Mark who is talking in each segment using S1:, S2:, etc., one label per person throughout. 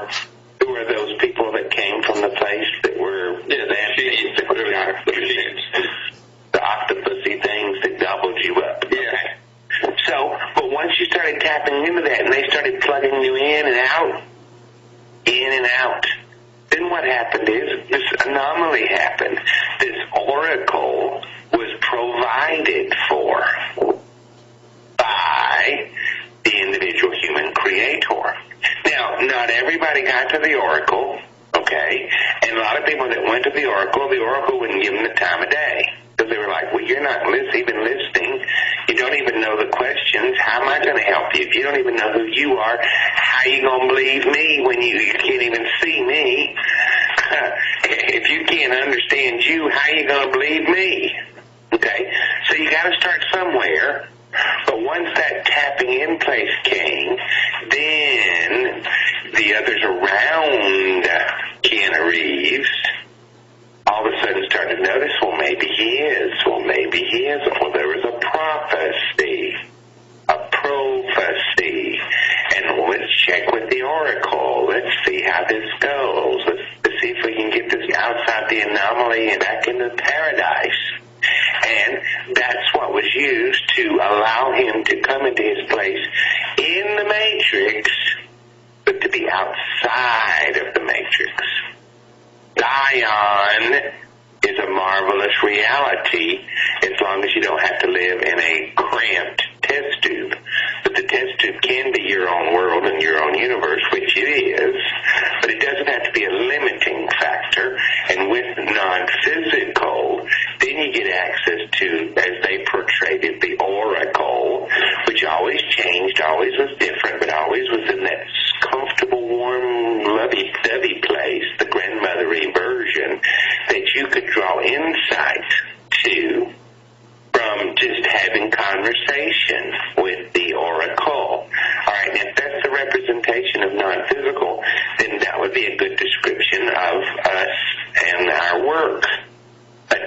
S1: or who are those people that came from the place that were
S2: the machines,
S1: the octopusy things that gobbled you up?
S2: Yeah.
S1: Okay. So, but once you started tapping into that and they started plugging you in and out, then what happened is this anomaly happened. This oracle was provided for by the individual human creator. Now, not everybody got to the oracle, okay? And a lot of people that went to the oracle wouldn't give them the time of day. Because they were like, well, you're not even listening. You don't even know the questions. How am I going to help you? If you don't even know who you are, how are you going to believe me when you can't even see me? If you can't understand you, how are you going to believe me? Okay? So you got to start somewhere. But once that tapping in place came, then the others around Keanu Reeves all of a sudden started to notice, well, maybe he is. Well, maybe he isn't. Well, there was a prophecy. And let's check with the oracle. Let's see how this goes. Let's see if we can get this outside the anomaly and back into paradise. And that's what was used to allow him to come into his place in the matrix, but to be outside of the matrix. Zion is a marvelous reality as long as you don't have to live in a cramped test tube. But the test tube can be your own world and your own universe, which it is, but it doesn't have to be a limiting factor. And with non-physical, then you get access to, as they portrayed it, the oracle, which always changed, always was different, but always was in that comfortable, warm, lovey-dovey place, the grandmothery version, that you could draw insight to from just having conversation with the oracle. All right, and if that's the representation of non-physical, then that would be a good description of us and our work. But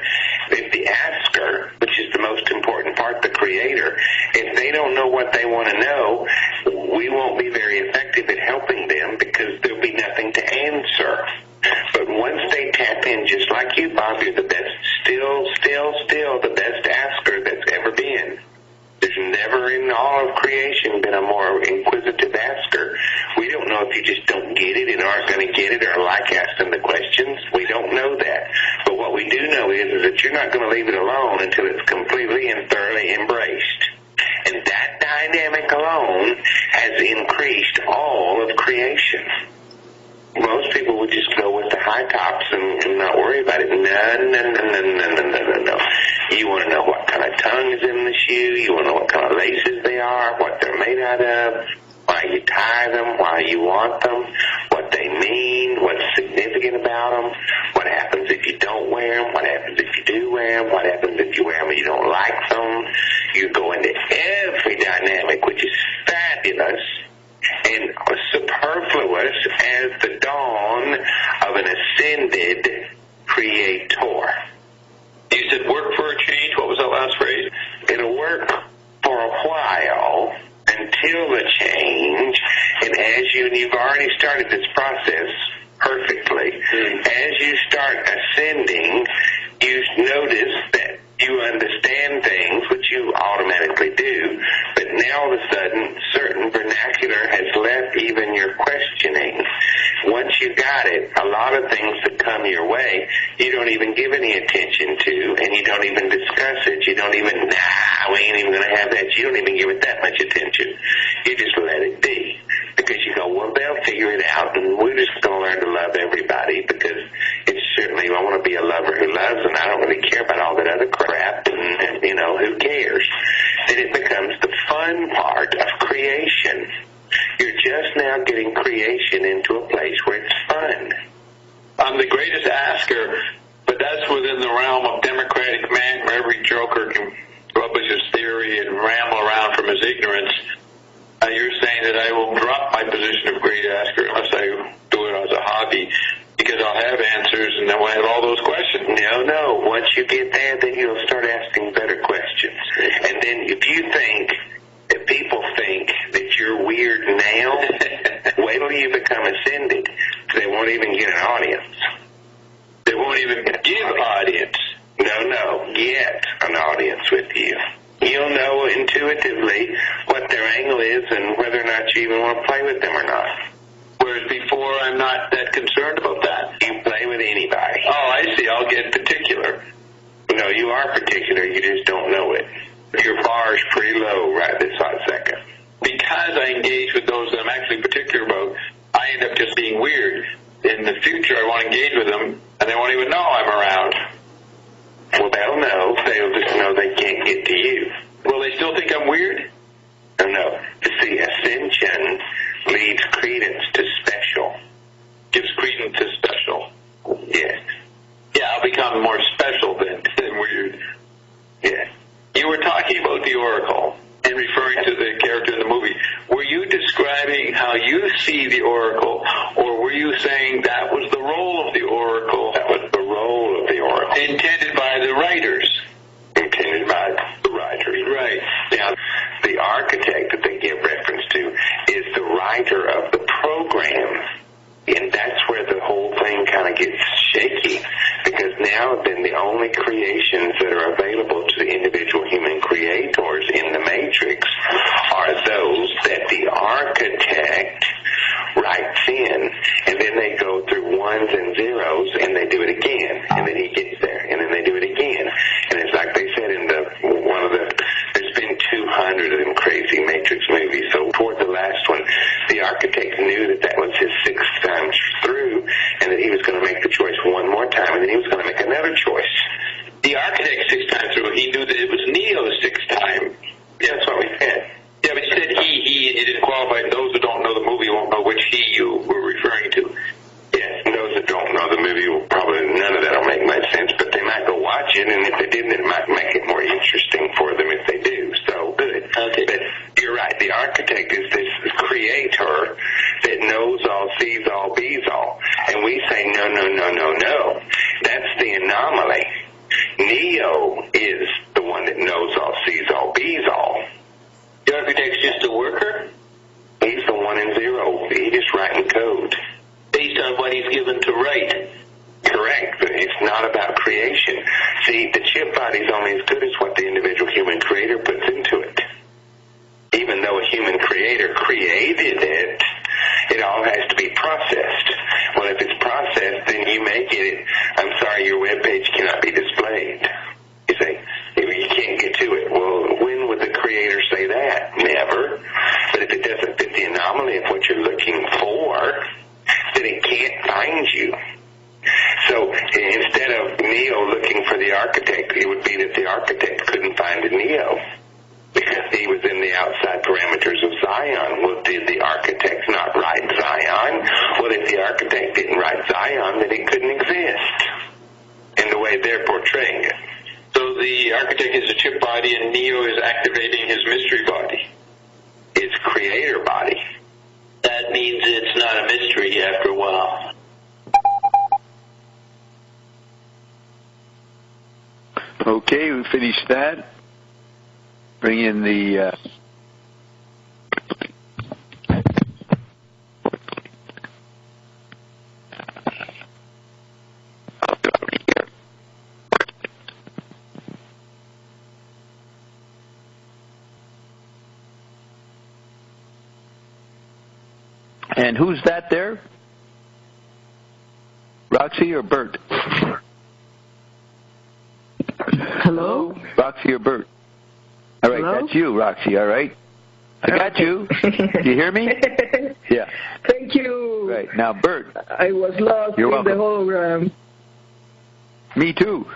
S1: if the asker, which is the most important part, the creator, if they don't know what they want to know, we won't be very effective at helping them because there'll be nothing to answer. But once they tap in, just like you, Bob, you're the best, still the best asker that's ever been. There's never in all of creation been a more inquisitive asker. We don't know if you just don't get it and aren't going to get it or like asking the questions. We don't know that. But what we do know is that you're not going to leave it alone until it's completely and thoroughly embraced. And that dynamic alone has increased all of creation. Most people would just go with the high tops and not worry about it. No. You want to know what kind of tongue is in the shoe. You want to know what kind of laces they are, what they're made out of, why you tie them, why you want them, what they mean, what's significant about them, what happens if you don't wear them, what happens if you do wear them, what happens if you wear them and you don't like them. You go into every dynamic, which is fabulous and superfluous as the dawn of an ascended creator.
S2: You said work for a change. What was that last phrase?
S1: It'll work for a while until the change, and you've already started this process perfectly. As you start ascending, you notice that you understand things, which you automatically do, but now all of a sudden, certain vernacular has left even your questioning. Once you got it, a lot of things that come your way, you don't even give any attention to, and you don't even discuss it. You don't even, we ain't even going to have that. You don't even give it that much attention. You just let it be. Because you go, well, they'll figure it out, and we're just going to learn to love everybody, because it's certainly, I want to be a lover who loves, and I don't really care about all that other crap, and who cares? Then it becomes the fun part of creation. You're just now getting creation into a place where it's fun.
S2: I'm the greatest asker, but that's within the realm of democratic man, where every joker can publish his theory and ramble around from his ignorance. You're saying that I will drop my position of great asker unless I do it as a hobby, because I'll have answers and then we'll have all those questions.
S1: No. Once you get there, then you'll start asking better questions. And then if you think that people think that you're weird now, wait till you become ascended, they won't even get an audience.
S2: They won't even give audience.
S1: No, get an audience with you. You'll know intuitively what their angle is and whether or not you even want to play with them or not.
S2: Whereas before, I'm not that concerned about that.
S1: You play with anybody.
S2: Oh, I see. I'll get particular.
S1: No, you are particular. You just don't know it. Your bar is pretty low right this hot second.
S2: Because I engage with those that I'm actually particular about, I end up just being weird. In the future, I want to engage with them, and they won't even know I'm around.
S1: Well, they'll know. They'll just know they can't get to you.
S2: Will they still think I'm weird?
S1: No. You see, ascension leads credence to special.
S2: Gives credence to special.
S1: Yes.
S2: Yeah, I'll become more special than weird.
S1: Yes.
S2: You were talking about the Oracle and referring to the character in the movie. Were you describing how you see the Oracle, or were you saying that was the role of the Oracle?
S1: That was the role of the Oracle.
S2: Intended by the writers.
S1: Intended by the writers.
S2: Right.
S1: Now, the architect that they give reference to is the writer of the program. And that's where the whole thing kind of gets shaky, because now then the only creations that are available to the individual human creators in the Matrix are those that the architect writes in, and then they go through ones and zeros, and they do it again, and then he gets there, and then they do it again. And it's like they said in there's been 200 of them crazy Matrix movies, so toward the last one, the architect knew that was his sixth time through, and that he was going to make the choice one more time, and then he was going to make another choice.
S2: The architect sixth time through, he knew that it was Neo's sixth time.
S1: Yeah, that's what we said.
S2: Yeah, but you said he, and you didn't qualify. Those who don't know the movie won't know which he you were referring to.
S1: Yes, those that don't know the movie will probably, none of that will make much sense, but they might go watch it, and if they didn't, it might make it more interesting for them if they do. So, good.
S2: Okay.
S1: But you're right, the architect is this creator that knows all, sees all, bees all. And we say, no. That's the anomaly. Neo is the one that knows all, sees all, bees all.
S2: The architect's just a worker?
S1: He's the 1 and 0. He's just writing code.
S2: Based on what he's given to write.
S1: Correct, but it's not about creation. See, the chip body's only as good as what the individual human creator puts into it. Even though a human creator created it, it all has to be processed. Well, if it's processed, then you make it, I'm sorry, your web page cannot be displayed. You say, you can't get to it. Well, when would the creator say that? Never. But if it doesn't fit the anomaly of what you're looking for, then it can't find you. So instead of Neo looking for the architect, it would be that the architect couldn't find a Neo because he was in the outside parameters of Zion. Well, did the architect not write Zion? Well, if the architect didn't write Zion, then it couldn't exist in the way they're portraying it.
S2: So the architect is a chip body and Neo is activating his mystery body.
S1: It's creator body.
S2: That means it's not a mystery after a while.
S3: Okay, we finished that. Bring in the... And who's that there? Roxy or Bert?
S4: Hello?
S3: Roxy or Bert? All right,
S4: Hello?
S3: That's you, Roxy, all right? I got you. Do you hear me? Yeah.
S4: Thank you.
S3: Right. Now, Bert.
S4: I was lost
S3: You're
S4: in the
S3: welcome.
S4: hologram.
S3: Me too.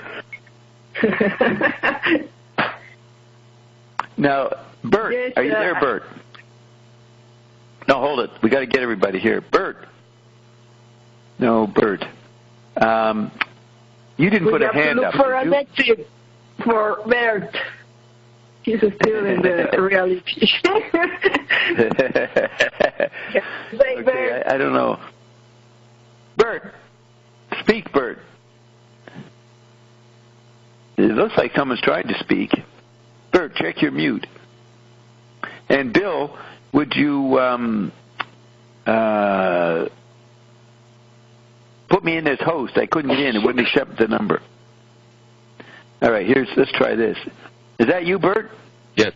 S3: Now, Bert,
S4: Yes,
S3: are you there, Bert? No, hold it. We got to get everybody here. Bert. No, Bert. You didn't put a hand up.
S4: We have to look for an exit for Bert. He's still in the reality.
S3: Okay, I don't know. Bert. Speak, Bert. It looks like someone's trying to speak. Bert, check your mute. And Bill, would you in as host. I couldn't get in. It wouldn't accept the number. All right, let's try this. Is that you, Bert?
S5: Yes.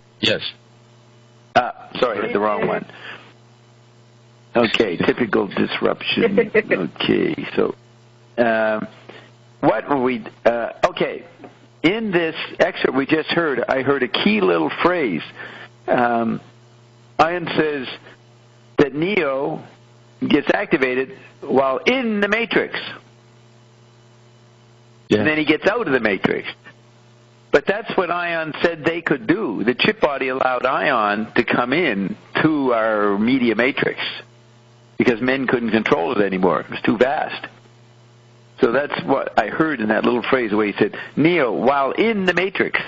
S3: Sorry, I had the wrong one. Okay, typical disruption. Okay, so what were we... okay, in this excerpt we just heard, I heard a key little phrase. Ian says that Neo gets activated while in the Matrix. Yeah. And then he gets out of the Matrix. But that's what Ion said they could do. The chip body allowed Ion to come in to our media matrix because men couldn't control it anymore. It was too vast. So that's what I heard in that little phrase where he said, Neo, while in the matrix.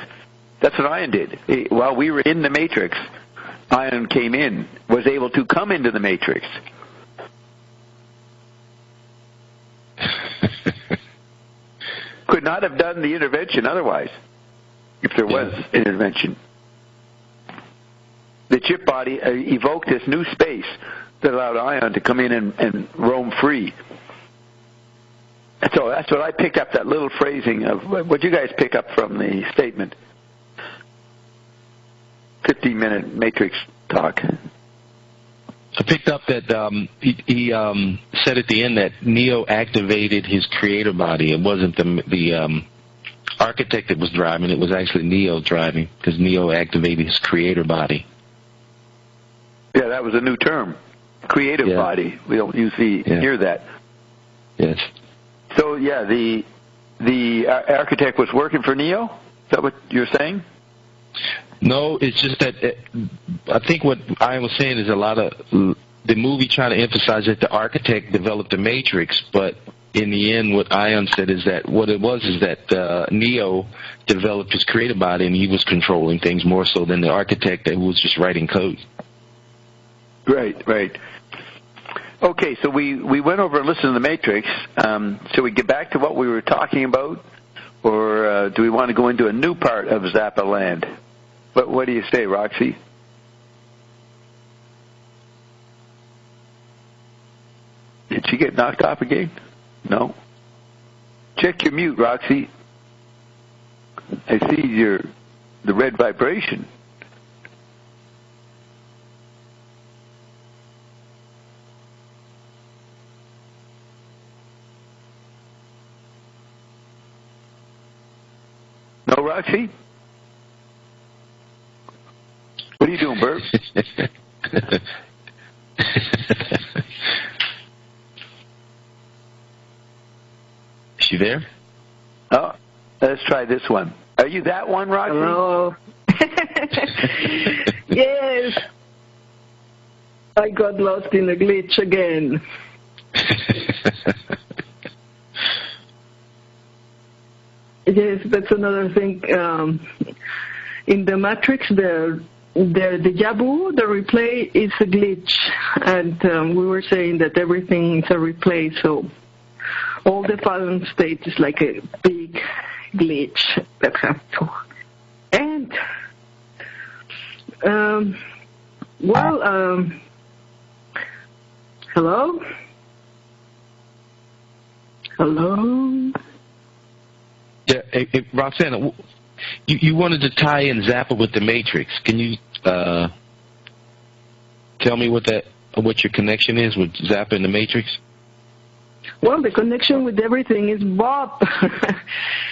S3: That's what Ion did. While we were in the matrix, Ion came in, was able to come into the matrix. Could not have done the intervention otherwise. If there was an intervention. The chip body evoked this new space that allowed Ion to come in and roam free. So that's what I picked up, that little phrasing of what you guys pick up from the statement. 15-minute matrix talk.
S5: I picked up that he said at the end that Neo activated his creator body. It wasn't the architect that was driving. It was actually Neo driving because Neo activated his creator body.
S3: Yeah, that was a new term. Creative body. We don't usually hear that.
S5: Yes.
S3: So, yeah, the architect was working for Neo? Is that what you're saying?
S5: No, it's just that I think what I was saying is a lot of the movie trying to emphasize that the architect developed the Matrix, but in the end, what Ion said is that what it was is that Neo developed his creative body and he was controlling things more so than the architect that was just writing code.
S3: Right. Okay, so we went over and listened to the Matrix. Shall we get back to what we were talking about, or do we want to go into a new part of Zappa land? What do you say, Roxy? Did she get knocked off again? No. Check your mute, Roxy. I see the red vibration. No, Roxy? What are you doing, Bert?
S5: Is she there?
S3: Oh, let's try this one. Are you that one, Roxy?
S4: Hello. Yes. I got lost in a glitch again. Yes, that's another thing. In the Matrix, the déjà vu, the replay is a glitch, and we were saying that everything is a replay, so all the fallen state is like a big glitch that has to end. Hello?
S5: Yeah, hey, Roxana, you wanted to tie in Zappa with the Matrix. Can you tell me what your connection is with Zappa and the Matrix?
S4: Well, the connection with everything is Bob.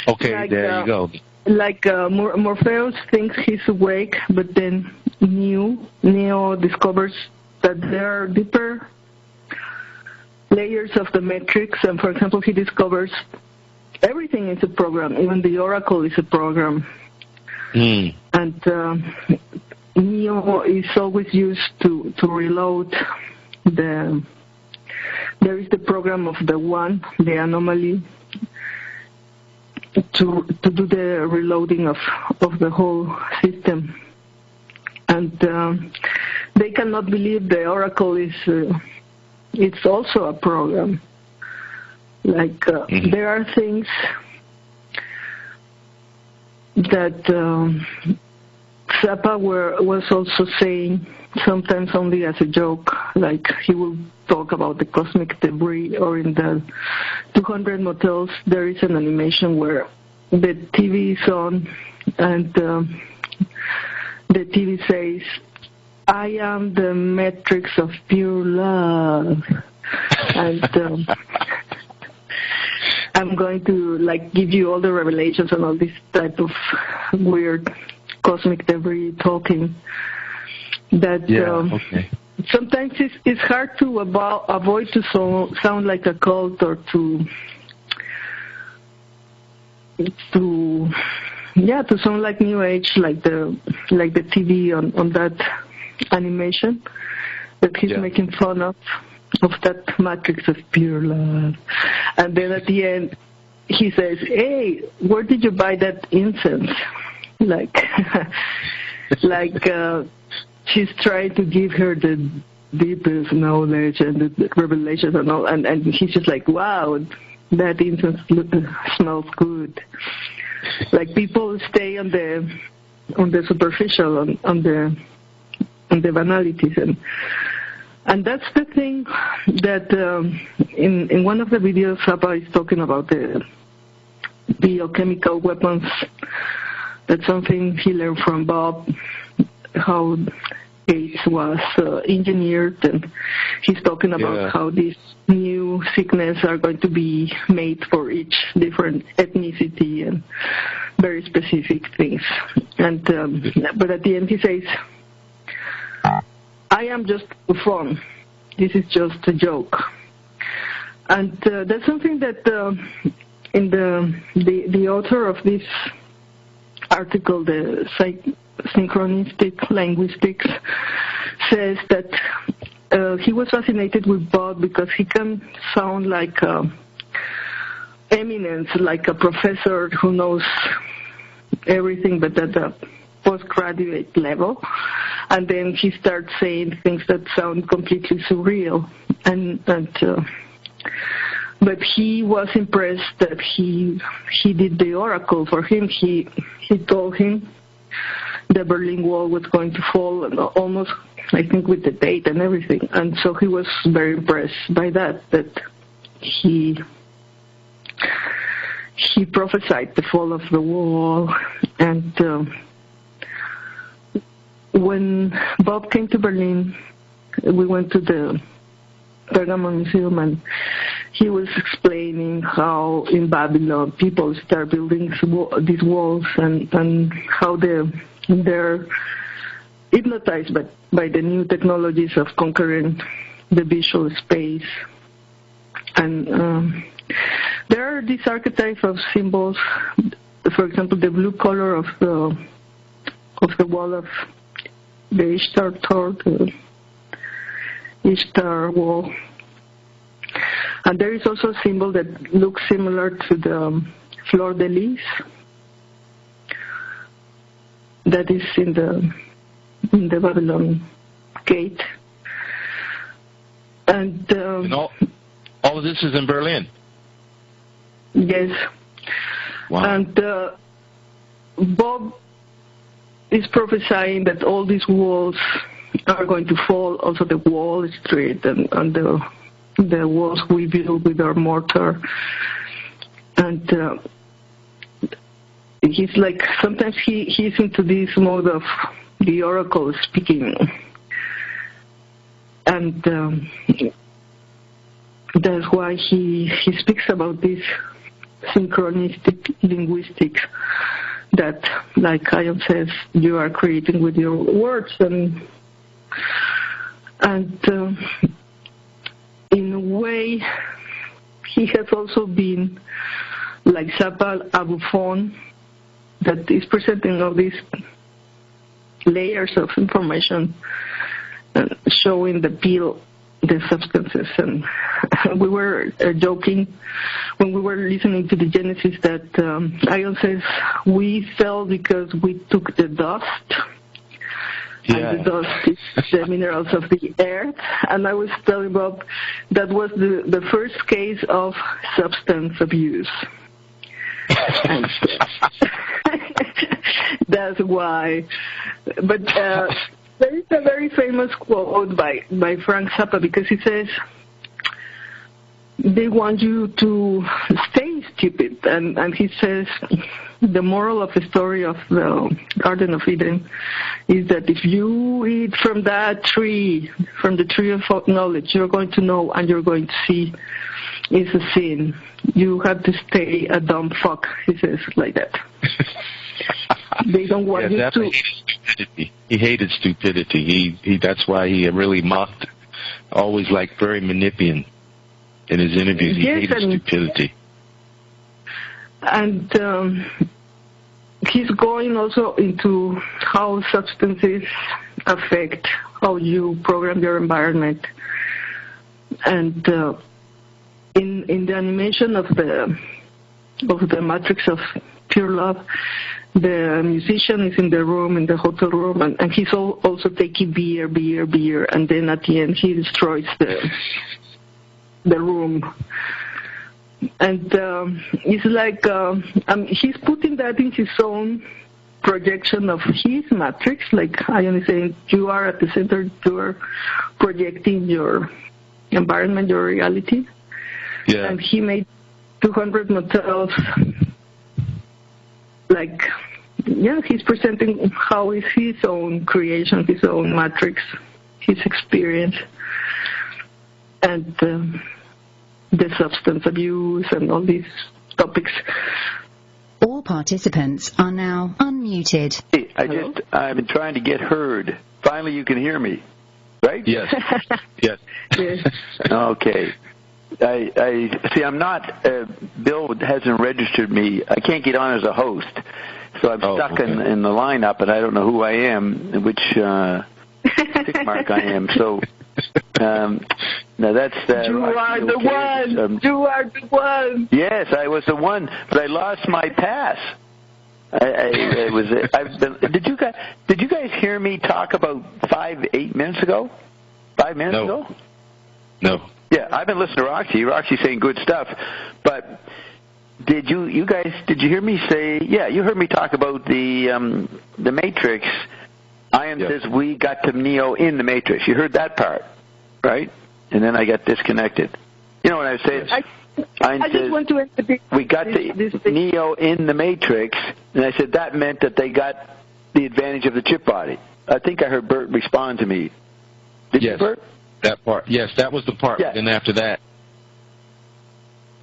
S5: Okay, like, there you go.
S4: Like Morpheus thinks he's awake, but then Neo discovers that there are deeper layers of the Matrix, and for example, he discovers everything is a program. Even the Oracle is a program. And Neo is always used to reload there is the program of the one, the anomaly, to do the reloading of the whole system. And they cannot believe the Oracle is it's also a program. Like there are things that Zappa was also saying, sometimes only as a joke, like he will talk about the cosmic debris, or in the 200 Motels, there is an animation where the TV is on and the TV says, "I am the matrix of pure love." And I'm going to give you all the revelations and all this type of weird cosmic debris talking that sometimes it's hard to avoid to sound like a cult, or to sound like New Age, like the TV on that animation that he's making fun of that matrix of pure love. And then at the end he says, "Hey, where did you buy that incense?" She's trying to give her the deepest knowledge and the revelations and all, and he's just like, "Wow, that incense smells good." Like, people stay on the superficial, on the banalities, and that's the thing that in one of the videos Zappa is talking about the biochemical weapons. That's something he learned from Bob, how AIDS was engineered, and he's talking about how these new sickness are going to be made for each different ethnicity and very specific things. And but at the end he says, "I am just fun. This is just a joke." And that's something that in the author of this article, the synchronistic linguistics, says that he was fascinated with Bob because he can sound like eminence, like a professor who knows everything, but at the postgraduate level. And then he starts saying things that sound completely surreal. But he was impressed that he did the oracle for him. He told him the Berlin Wall was going to fall, almost, I think, with the date and everything. And so he was very impressed by that he prophesied the fall of the wall. And when Bob came to Berlin, we went to the Pergamon Museum, and he was explaining how in Babylon people start building these walls, and how they're hypnotized by the new technologies of conquering the visual space. And there are these archetypes of symbols. For example, the blue color of the wall of the Ishtar Tor, the Ishtar wall. And there is also a symbol that looks similar to the Fleur de Lis that is in the Babylon gate. And
S5: all of this is in Berlin?
S4: Yes.
S5: Wow.
S4: And Bob is prophesying that all these walls are going to fall, also the Wall Street and the walls we build with our mortar. And he's like, sometimes he's into this mode of the oracle speaking. And that's why he speaks about this synchronistic linguistics that, like Ion says, you are creating with your words. And in a way, he has also been, like Zappa, a buffoon that is presenting all these layers of information and showing the substances. And we were joking when we were listening to the Genesis that Ion says we fell because we took the dust.
S5: Yeah.
S4: And the dust is the minerals of the earth. And I was telling Bob that was the first case of substance abuse. That's why. But there is a very famous quote by Frank Zappa, because he says, they want you to stay stupid. And he says, the moral of the story of the Garden of Eden is that if you eat from that tree, from the tree of knowledge, you're going to know and you're going to see it's a sin. You have to stay a dumb fuck, he says, like that. They don't want you to...
S5: He hated stupidity. He that's why he really mocked, always like very Manipian in his interviews. He hated stupidity.
S4: And he's going also into how substances affect how you program your environment. And in the animation of the Matrix of Pure Love, the musician is in the room, in the hotel room, and he's also taking beer, and then at the end he destroys the room. And it's like he's putting that in his own projection of his matrix, like Ion is saying, you are at the center, you are projecting your environment, your reality.
S5: Yeah.
S4: And he made 200 motels, like, he's presenting how is his own creation, his own matrix, his experience, and the substance abuse and all these topics.
S6: All participants are now unmuted.
S3: Hey, I've been trying to get heard. Finally, you can hear me, right?
S5: Yes. Yes.
S4: Yes.
S3: Okay. I see. I'm not. Bill hasn't registered me. I can't get on as a host, so I'm stuck in the lineup, and I don't know who I am, which tick mark I am. So now that's.
S4: You are the one. You are the one.
S3: Yes, I was the one, but I lost my pass. Did you guys hear me talk about 8 minutes ago? 5 minutes ago?
S5: No.
S3: Yeah, I've been listening to Roxy. Roxy's saying good stuff, but did you hear me say? Yeah, you heard me talk about the Matrix. Ion says we got to Neo in the Matrix. You heard that part, right? And then I got disconnected. You know what I was saying?
S4: I just want to
S3: we got the Neo in the Matrix, and I said that meant that they got the advantage of the chip body. I think I heard Bert respond to me. Did you, Bert?
S5: That part. Yes, that was the part.
S3: Yeah.
S5: And after that,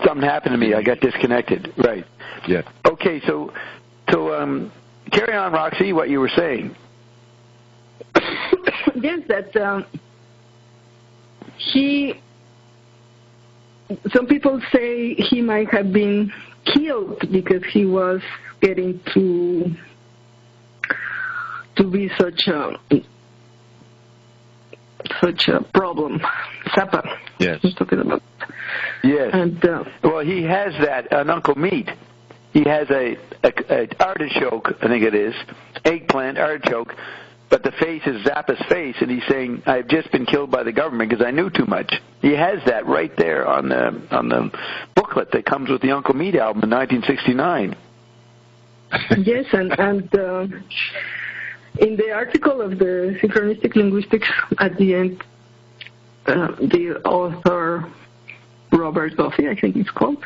S3: something happened to me. I got disconnected. Right.
S5: Yeah.
S3: Okay, so carry on, Roxy, what you were saying.
S4: Yes, that some people say he might have been killed because he was getting to be such a problem. Zappa.
S5: Yes.
S4: I'm talking about.
S3: Yes.
S4: And
S3: well, he has that on Uncle Meat. He has a artichoke, I think it is, eggplant artichoke, but the face is Zappa's face, and he's saying, "I've just been killed by the government because I knew too much." He has that right there on the booklet that comes with the Uncle Meat album in 1969.
S4: Yes, and in the article of the Synchronistic Linguistics, at the end, the author, Robert Guffey, I think it's called,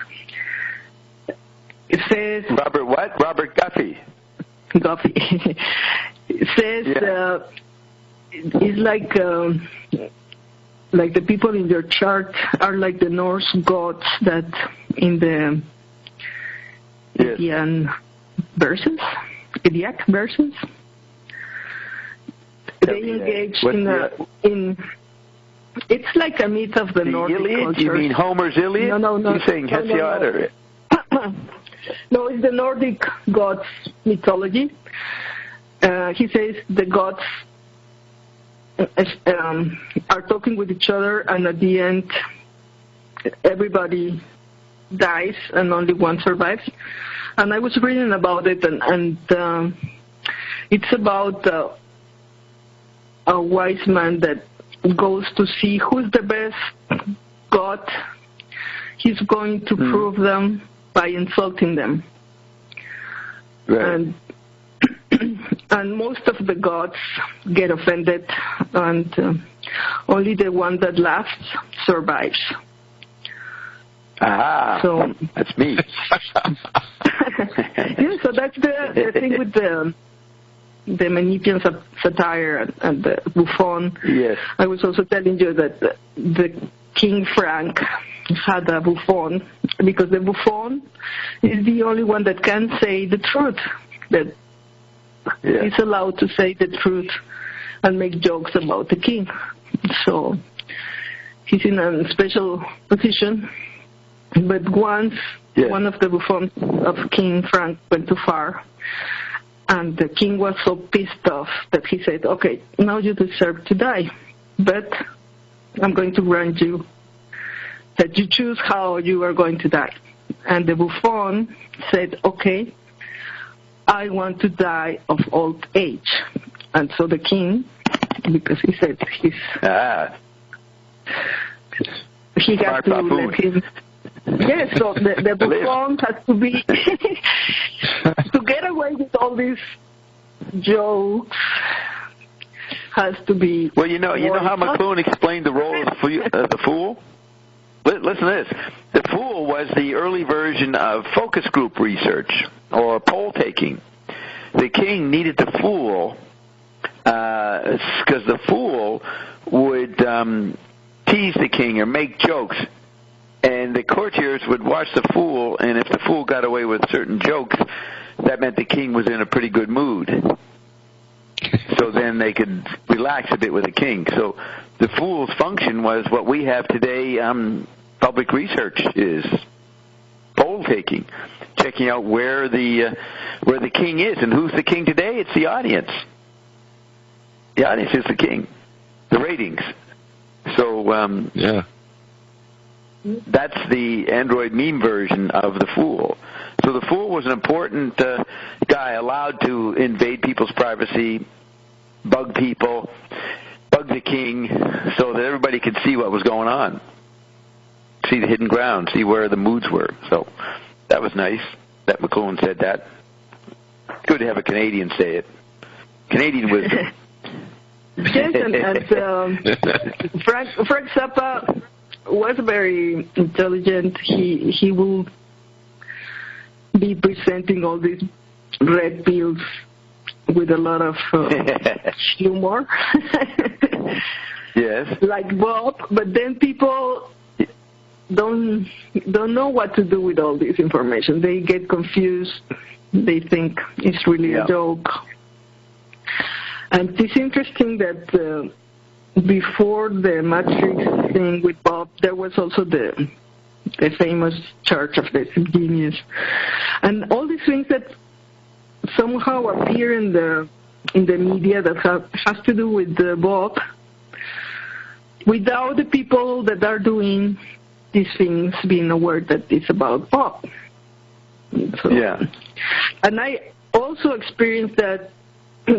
S4: it says...
S3: Robert what? Robert Guffey.
S4: Guffey. It says it's like the people in your chart are like the Norse gods that in the Idiac verses, they engage in it's like a myth of the Nordic
S3: Iliad?
S4: culture.
S3: You mean Homer's Iliad?
S4: No.
S3: You're saying Hesiod?
S4: No, it's the Nordic gods mythology. He says the gods are talking with each other, and at the end, everybody dies, and only one survives. And I was reading about it, and it's about a wise man that goes to see who's the best god. He's going to prove them by insulting them.
S3: Right.
S4: And and most of the gods get offended, and only the one that laughs survives.
S3: Ah,
S4: so
S3: that's me.
S4: Yeah, so that's the thing with the Menippean satire and the Buffon.
S3: Yes.
S4: I was also telling you that the King Frank had a Buffon, because the Buffon is the only one that can say the truth, that is allowed to say the truth and make jokes about the king. So he's in a special position. But once one of the Buffons of King Frank went too far, and the king was so pissed off that he said, okay, now you deserve to die, but I'm going to grant you that you choose how you are going to die. And the Buffon said, okay, I want to die of old age. And so the king, because he said he had to let him. Yes, so the Buffon has to be to get away with all these jokes. Has to be.
S3: Well, you know how McLuhan explained the role of the fool. Listen to this. The fool was the early version of focus group research or poll taking. The king needed the fool because the fool would tease the king or make jokes. And the courtiers would watch the fool, and if the fool got away with certain jokes, that meant the king was in a pretty good mood. So then they could relax a bit with the king. So the fool's function was what we have today, public research is, poll taking, checking out where the king is. And who's the king today? It's the audience. The audience is the king, the ratings. So, that's the Android meme version of the fool. So the fool was an important guy, allowed to invade people's privacy, bug people, bug the king, so that everybody could see what was going on, see the hidden ground, see where the moods were. So that was nice that McLuhan said that. Good to have a Canadian say it. Canadian wisdom.
S4: Yes, and Frank Zappa was very intelligent. He will be presenting all these red pills with a lot of humor.
S3: Yes.
S4: Like Bob, but then people don't know what to do with all this information. They get confused. They think it's really a joke. And it's interesting that before the Matrix thing with Bob, there was also the famous Church of the Genius, and all these things that somehow appear in the media that has to do with Bob, without the people that are doing these things being aware that it's about Bob. So, and I also experienced that.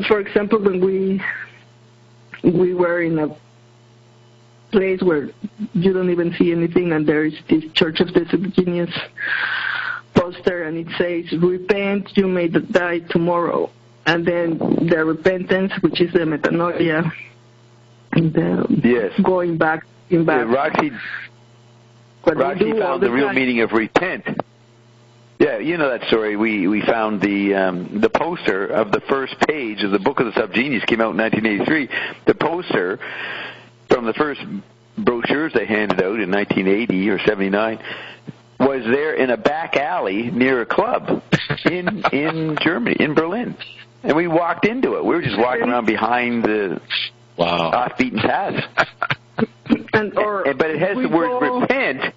S4: For example, when we were in a place where you don't even see anything, and there is this Church of the Genius poster, and it says, repent, you may die tomorrow. And then the repentance, which is the metanoia, and going back.
S3: Roxy found the real meaning of repent. Yeah, you know that story. We found the poster of the first page of the Book of the Subgenius, came out in 1983. The poster from the first brochures they handed out in 1980 or 79 was there in a back alley near a club in Germany, in Berlin. And we walked into it. We were just walking around behind the off-beaten path. But it has the word repent.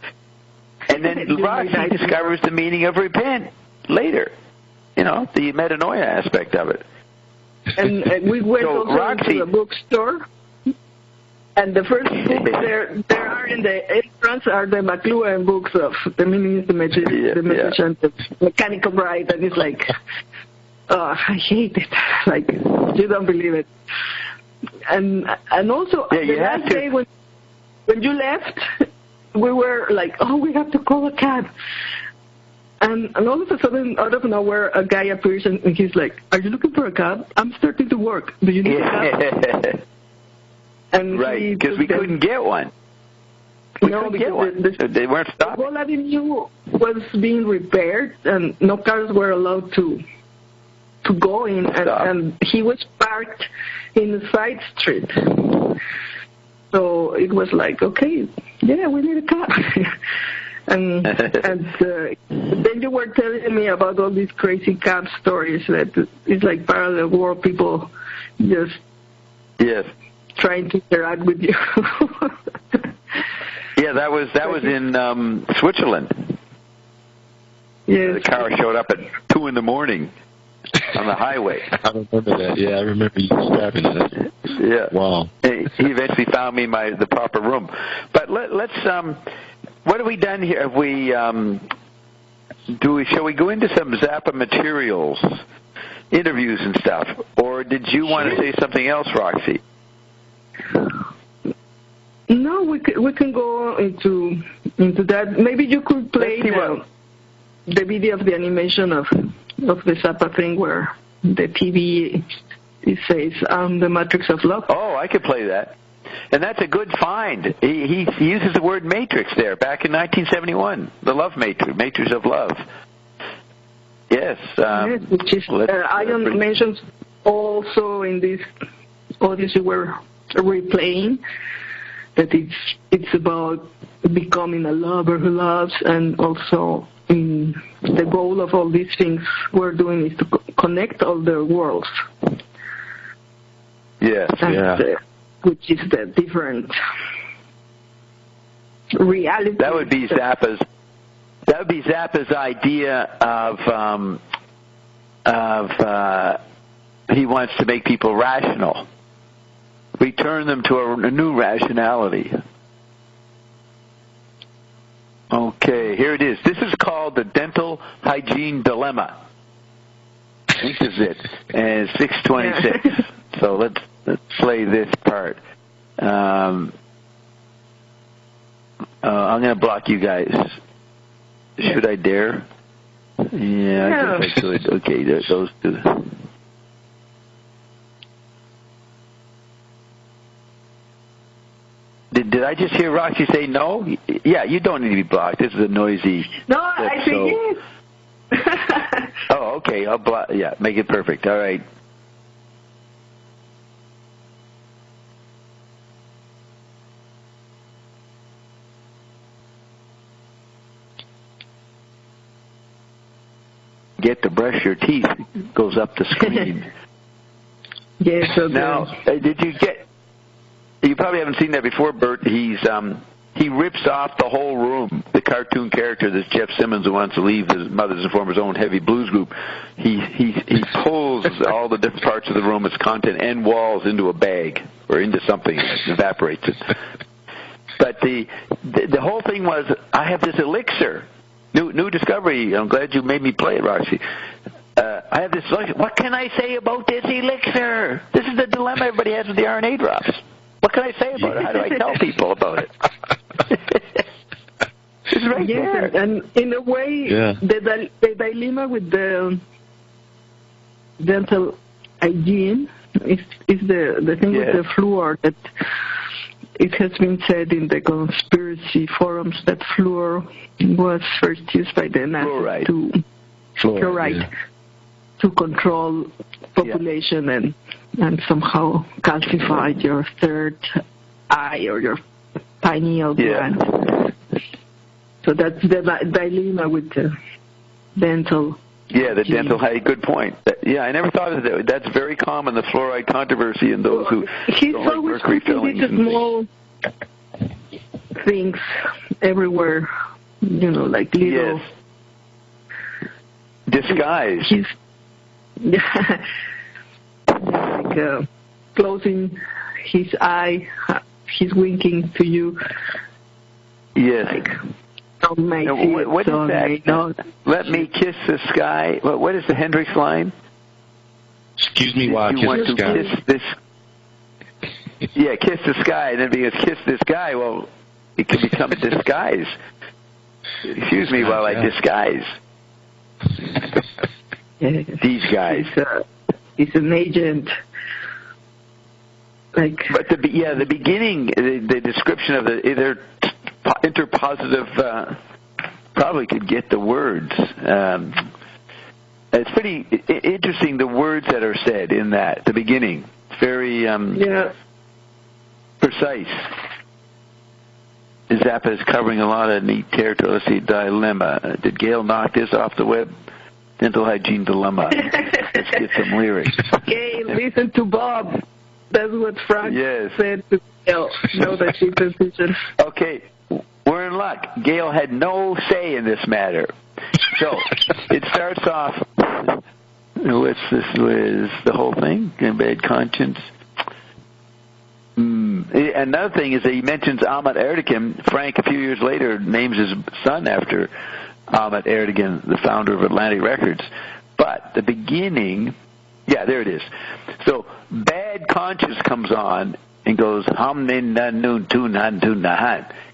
S3: And then Roxy discovers the meaning of repent later. You know, the metanoia aspect of it.
S4: And we went also to the bookstore, and the first books there are in the entrance are the McLuhan books of the meaning of the message, the Mechanical Bride, and it's like, I hate it. Like, you don't believe it. And also, the last day when you left, we were like, we have to call a cab. And all of a sudden, out of nowhere, a guy appears and he's like, "Are you looking for a cab? I'm starting to work. Do you need a cab?" And
S3: right, because we couldn't get one.
S4: No, because
S3: they weren't stopping.
S4: The whole avenue was being repaired, and no cars were allowed to go in, and he was parked in the side street. So it was like, okay, yeah, we need a car. and then you were telling me about all these crazy cab stories that it's like parallel world people just trying to interact with you.
S3: Yeah, that was in Switzerland.
S4: Yes.
S3: The car showed up at 2 a.m. on the highway.
S5: I remember that. Yeah, I remember you describing that.
S3: Yeah.
S5: Wow.
S3: He eventually found me the proper room. But let's what have we done here? Have we shall we go into some Zappa materials, interviews and stuff, or did you want to say something else, Roxy?
S4: No, we can go into that. Maybe you could play the video of the animation of the Zappa thing where the TV it says the Matrix of Love.
S3: Oh, I could play that, and that's a good find. He uses the word matrix there back in 1971. The Love Matrix of Love. Yes,
S4: which is Ian mentions also in this audio you were replaying. That it's about becoming a lover who loves, and also the goal of all these things we're doing is to connect all the worlds.
S3: Yes,
S4: which is the different reality.
S3: That would be Zappa's idea of he wants to make people rational. Return them to a new rationality. Okay, here it is. This is called the dental hygiene dilemma. This is it, and it's 6:26. So let's play this part. I'm going to block you guys. Should I dare? Yeah, I guess I could. Okay, those two. Did I just hear Roxy say no? Yeah, you don't need to be blocked. This is a noisy.
S4: No, I think yes.
S3: Oh, okay. I'll block. Yeah, make it perfect. All right. Get to brush your teeth. It goes up the screen.
S4: Yes. Okay.
S3: Now, did you get? You probably haven't seen that before, Bert. He rips off the whole room. The cartoon character, this Jeff Simmons who wants to leave his Mothers and form his own heavy blues group, he pulls all the different parts of the room, its content and walls, into a bag or into something and evaporates it. But the whole thing was, I have this elixir, new discovery. I'm glad you made me play it, Roxy. I have this elixir. What can I say about this elixir? This is the dilemma everybody has with the RNA drops. What can I say about it? How do I tell people about it? It's right there.
S4: And in a way, the dilemma with the dental hygiene is the thing with the fluor, that it has been said in the conspiracy forums that fluor was first used by the Nazis to control population and somehow calcify your third eye or your pineal gland. So that's the dilemma with the dental.
S3: Yeah, the dental hygiene. Good point. I never thought of that. That's very common, the fluoride controversy, and those who don't like mercury fillings.
S4: These small things everywhere, like little...
S3: Disguise.
S4: Like closing his eye, he's winking to you.
S3: Yes.
S4: Like, what
S3: is that? Let me kiss the sky. What is the Hendrix line?
S5: Excuse me while I kiss the sky.
S3: Kiss the sky, and then because kiss this guy, well, it can become disguise. Excuse me while I disguise. These guys.
S4: He's an agent. Like,
S3: but the beginning, the description of the interpositive probably could get the words. It's pretty interesting, the words that are said in that, the beginning. It's very precise. Zappa is covering a lot of neat territory. Let's see, dilemma. Did Gail knock this off the web? Dental hygiene dilemma. Let's get some lyrics.
S4: Okay, listen to Bob. That's what Frank said to Gail. Know that she's a physician.
S3: Okay, we're in luck. Gail had no say in this matter. So, it starts off, what's this, is the whole thing? Bad conscience. Another thing is that he mentions Ahmet Ertegun. Frank, a few years later, names his son after Ahmet Ertegun, the founder of Atlantic Records. But the beginning, there it is. So, Bad Conscience comes on and goes,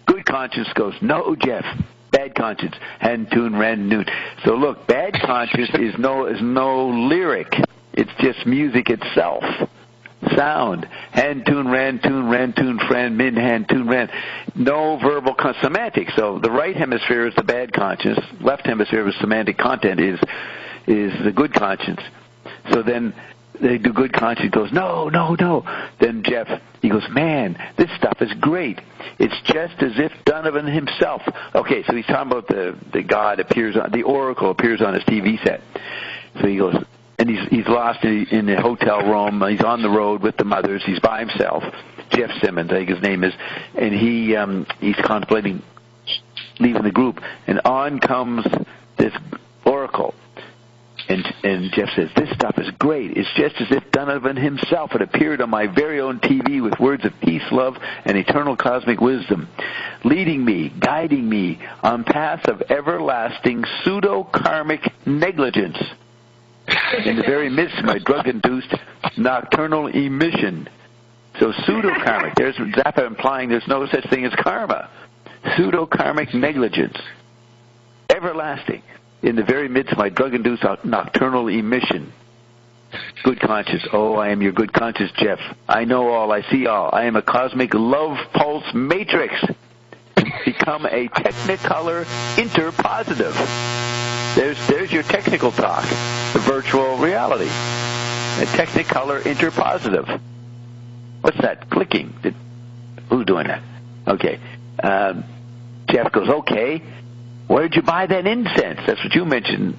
S3: Good Conscience goes, no, Jeff. Bad Conscience, hand tune, ran noon. So look, Bad Conscience is no lyric. It's just music itself. Sound. Hand tune, ran tune, fran, min, hand tune, ran. No verbal semantics. So the right hemisphere is the Bad Conscience. Left hemisphere is semantic content is the Good Conscience. So then the Good Conscience goes, no. Then Jeff, he goes, man, this stuff is great. It's just as if Donovan himself. Okay, so he's talking about the God appears on, the Oracle appears on his TV set. So he goes, and he's lost in the hotel room. He's on the road with the mothers. He's by himself. Jeff Simmons, I think his name is, and he's contemplating leaving the group. And on comes this Oracle. And Jeff says, this stuff is great. It's just as if Donovan himself had appeared on my very own TV with words of peace, love, and eternal cosmic wisdom, leading me, guiding me on paths of everlasting pseudo-karmic negligence in the very midst of my drug-induced nocturnal emission. So pseudo-karmic, there's Zappa implying there's no such thing as karma. Pseudo-karmic negligence. Everlasting. In the very midst of my drug-induced nocturnal emission. Good Conscience. Oh, I am your Good Conscience, Jeff. I know all. I see all. I am a cosmic love pulse matrix. Become a technicolor interpositive. There's your technical talk. The virtual reality. A technicolor interpositive. What's that? Clicking. Who's doing that? Okay. Jeff goes, okay. Where'd you buy that incense? That's what you mentioned,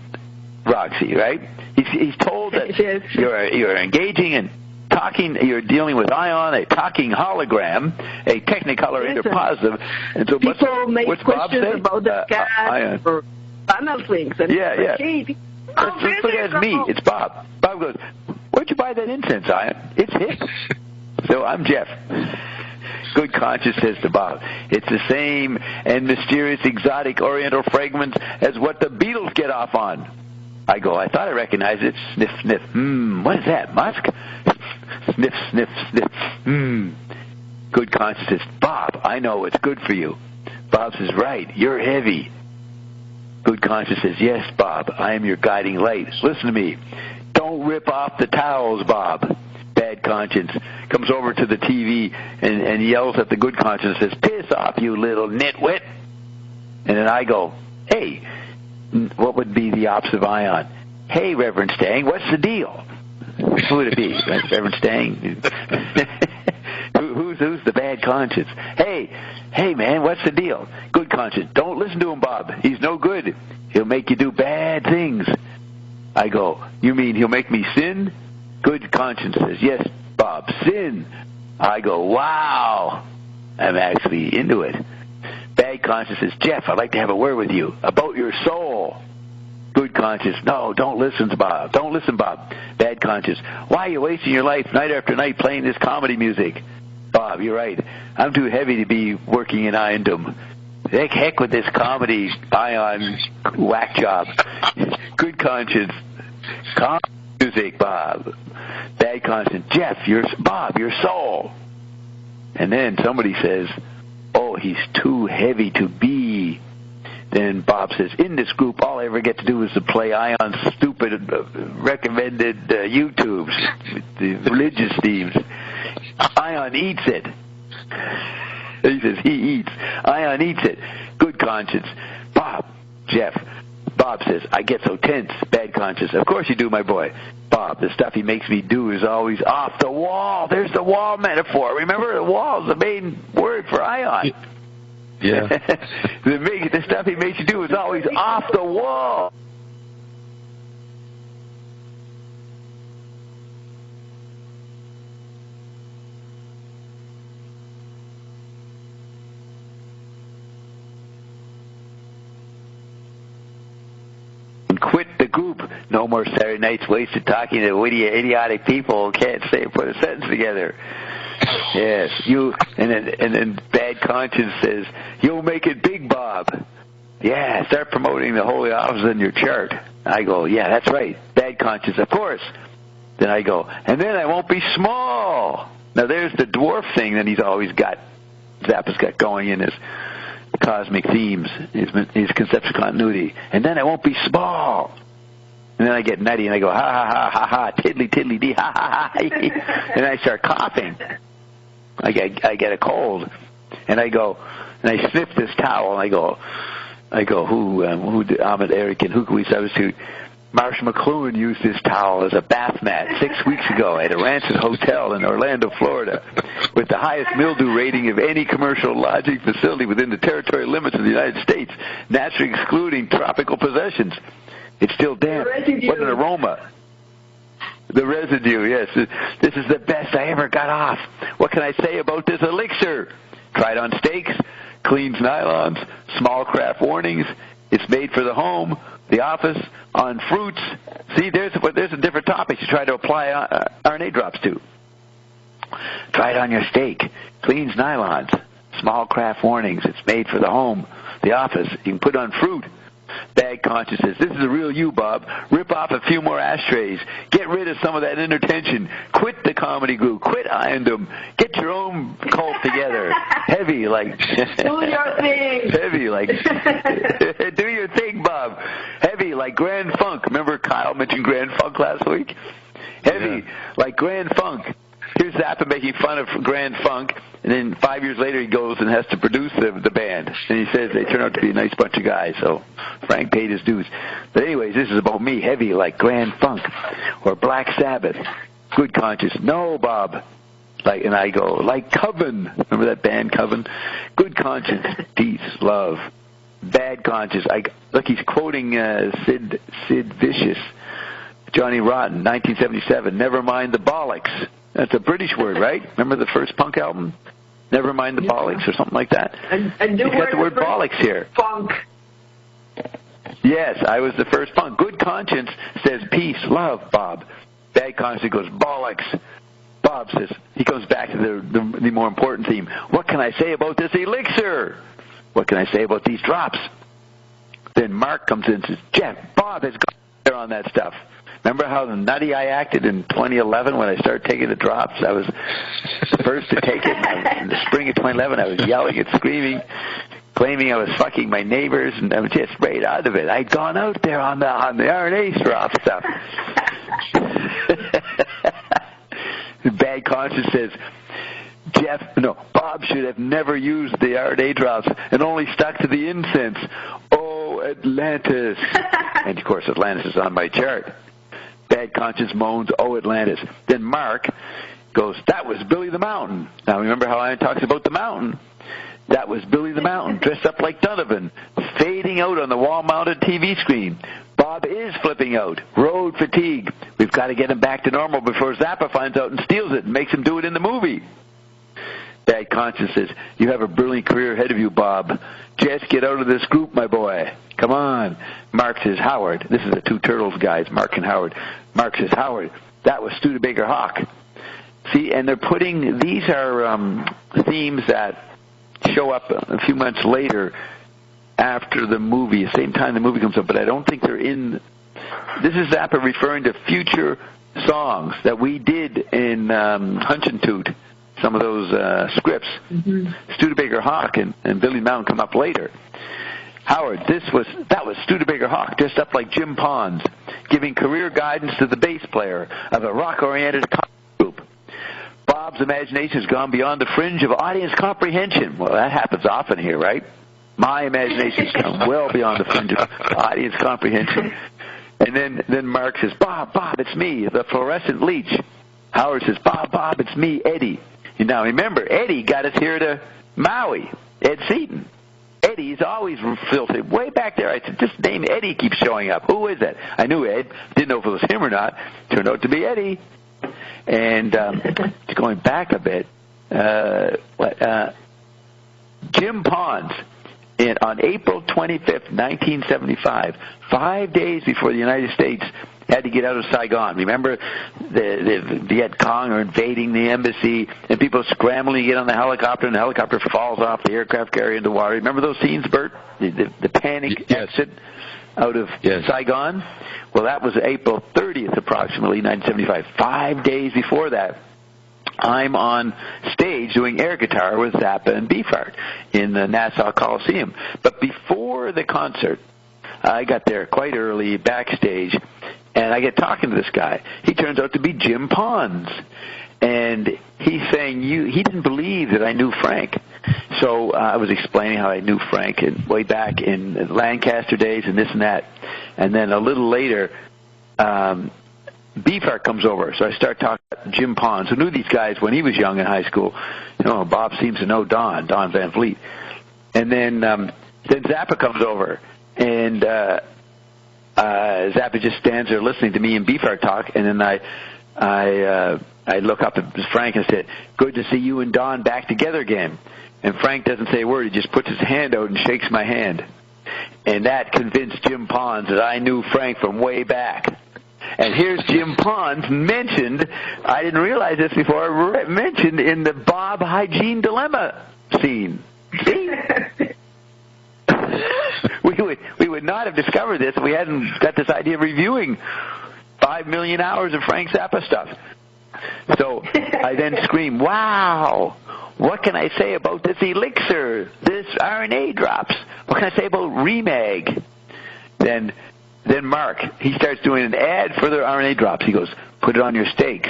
S3: Roxy, right? He's told that you're engaging and talking, you're dealing with ion, a talking hologram, a technicolor interpositive. And so
S4: people make
S3: what's
S4: questions
S3: Bob say?
S4: about the cat or panel things. And
S3: Let's look at me. It's Bob. Bob goes, where'd you buy that incense, Ion? It's hip. So I'm Jeff. Good Conscience says to Bob, it's the same and mysterious exotic oriental fragments as what the Beatles get off on. I go, I thought I recognized it. Sniff, sniff. What is that, musk? Sniff, sniff, sniff. Good Conscience says, Bob, I know it's good for you. Bob says, right, you're heavy. Good Conscience says, yes, Bob, I am your guiding light. Listen to me. Don't rip off the towels, Bob. Bad Conscience comes over to the TV and yells at the Good Conscience and says, piss off, you little nitwit. And then I go, hey, what would be the opposite of Ion? Hey, Reverend Stang, what's the deal? Who would it be? Reverend Stang? Who's the Bad Conscience? Hey, man, what's the deal? Good Conscience, don't listen to him, Bob. He's no good. He'll make you do bad things. I go, you mean he'll make me sin? Good Conscience says, yes, Bob, sin. I go, wow. I'm actually into it. Bad Conscience says, Jeff, I'd like to have a word with you about your soul. Good Conscience, no, don't listen to Bob. Don't listen, Bob. Bad Conscience, why are you wasting your life night after night playing this comedy music? Bob, you're right. I'm too heavy to be working in Iondom. Heck with this comedy Ion whack job. Good Conscience, comedy music, Bob. Bad Conscience, Jeff, Bob, your soul. And then somebody says, oh, he's too heavy to be. Then Bob says, in this group, all I ever get to do is to play Ion's stupid recommended YouTubes, the religious themes. Ion eats it. He says he eats. Ion eats it. Good conscience. Bob, Jeff. Bob says, I get so tense. Bad conscience. Of course you do, my boy. Bob, the stuff he makes me do is always off the wall. There's the wall metaphor. Remember, the wall is the main word for Ion.
S5: Yeah.
S3: The stuff he makes you do is always off the wall. And quit the group. No more Saturday nights wasted talking to witty, idiotic people who can't put a sentence together. Yes, and then Bad Conscience says, you'll make it big, Bob. Yeah, start promoting the Holy Office in your chart. I go, yeah, that's right. Bad Conscience, of course. Then I go, and then I won't be small. Now there's the dwarf thing that he's always got, Zappa's got going in his cosmic themes, his conceptual continuity. And then I won't be small. And then I get nutty and I go, ha, ha, ha, ha, ha, tiddly, tiddly, dee, ha, ha, ha. And I start coughing. I get a cold. And I go, and I sniff this towel and I go, who Ahmed Eric, and who can we substitute? Marshall McLuhan used this towel as a bath mat 6 weeks ago at a Rancid Hotel in Orlando, Florida, with the highest mildew rating of any commercial lodging facility within the territorial limits of the United States, naturally excluding tropical possessions. It's still damp. What an aroma. The residue, yes. This is the best I ever got off. What can I say about this elixir? Tried on steaks, cleans nylons, small craft warnings. It's made for the home, the office, on fruits. See, there's a different topic you try to apply RNA drops to. Try it on your steak. Cleans nylons, small craft warnings. It's made for the home, the office. You can put it on fruit. Bad Conscience says, this is the real you, Bob. Rip off a few more ashtrays. Get rid of some of that inner tension. Quit the comedy group. Quit Iondom. Get your own cult together. Heavy, like...
S4: Do your thing.
S3: Heavy, like... Do your thing, Bob. Heavy, like Grand Funk. Remember Kyle mentioned Grand Funk last week? Heavy, like Grand Funk. Here's Zappa making fun of Grand Funk, and then 5 years later he goes and has to produce the band. And he says they turn out to be a nice bunch of guys, so Frank paid his dues. But anyways, this is about me, Heavy, like Grand Funk, or Black Sabbath. Good Conscience. No, Bob. And I go, like Coven. Remember that band, Coven? Good Conscience. Peace, love. Bad Conscience. Look, he's quoting Sid Vicious. Johnny Rotten, 1977. Never mind the bollocks. That's a British word, right? Remember the first punk album? Never mind the bollocks or something like that.
S4: And
S3: you got the word bollocks here.
S4: Funk.
S3: Yes, I was the first punk. Good Conscience says peace, love, Bob. Bad Conscience goes bollocks. Bob says, he goes back to the more important theme. What can I say about this elixir? What can I say about these drops? Then Mark comes in and says, Jeff, Bob has gone there on that stuff. Remember how nutty I acted in 2011 when I started taking the drops? I was the first to take it. In the spring of 2011, I was yelling and screaming, claiming I was fucking my neighbors, and I was just right out of it. I'd gone out there on the RNA drop stuff. Bad Conscience says, Bob should have never used the RNA drops and only stuck to the incense. Oh, Atlantis. And, of course, Atlantis is on my chart. Bad Conscience moans, oh, Atlantis. Then Mark goes, that was Billy the Mountain. Now, remember how Ian talks about the mountain? That was Billy the Mountain, dressed up like Donovan, fading out on the wall-mounted TV screen. Bob is flipping out. Road fatigue. We've got to get him back to normal before Zappa finds out and steals it and makes him do it in the movie. Bad Conscience says, you have a brilliant career ahead of you, Bob. Just get out of this group, my boy. Come on. Mark says, Howard. This is the two Turtles guys, Mark and Howard. Mark says, Howard, that was Studebaker Hawk. See, and they're putting, these are themes that show up a few months later after the movie, the same time the movie comes up, but I don't think they're in. This is Zappa referring to future songs that we did in Hunch and Toot, some of those scripts. Mm-hmm. Studebaker Hawk and Billy Mountain come up later. Howard, that was Studebaker Hawk dressed up like Jim Pons, giving career guidance to the bass player of a rock-oriented group. Bob's imagination has gone beyond the fringe of audience comprehension. Well, that happens often here, right? My imagination has gone well beyond the fringe of audience comprehension. And then Mark says, Bob, it's me, the fluorescent leech. Howard says, Bob, it's me, Eddie. And now remember, Eddie got us here to Maui, Ed Seaton. Eddie's always filthy. Way back there, I said, this name Eddie keeps showing up. Who is that? I knew Ed. Didn't know if it was him or not. Turned out to be Eddie. And going back a bit, Jim Pons, on April 25th, 1975, 5 days before the United States had to get out of Saigon. Remember, the Viet Cong are invading the embassy, and people scrambling to get on the helicopter, and the helicopter falls off the aircraft carrier into water. Remember those scenes, Bert? The panic exit out of Saigon? Well, that was April 30th, approximately, 1975. 5 days before that, I'm on stage doing air guitar with Zappa and Beefheart in the Nassau Coliseum. But before the concert, I got there quite early, backstage, and I get talking to this guy. He turns out to be Jim Pons. And he's saying he didn't believe that I knew Frank. So I was explaining how I knew Frank way back in Lancaster days and this and that. And then a little later, Beefheart comes over. So I start talking about Jim Pons, who knew these guys when he was young in high school. You know, Bob seems to know Don Van Vliet. And then Zappa comes over, and Zappa just stands there listening to me and Beefheart talk, and then I look up at Frank and said, "Good to see you and Don back together again." And Frank doesn't say a word. He just puts his hand out and shakes my hand. And that convinced Jim Pons that I knew Frank from way back. And here's Jim Pons mentioned, I didn't realize this before, mentioned in the Bob Hygiene Dilemma scene. See? We would not have discovered this if we hadn't got this idea of reviewing 5 million hours of Frank Zappa stuff. So I then scream, "Wow! What can I say about this elixir, this RNA drops? What can I say about Remag?" Then Mark, he starts doing an ad for the RNA drops. He goes, "Put it on your steaks.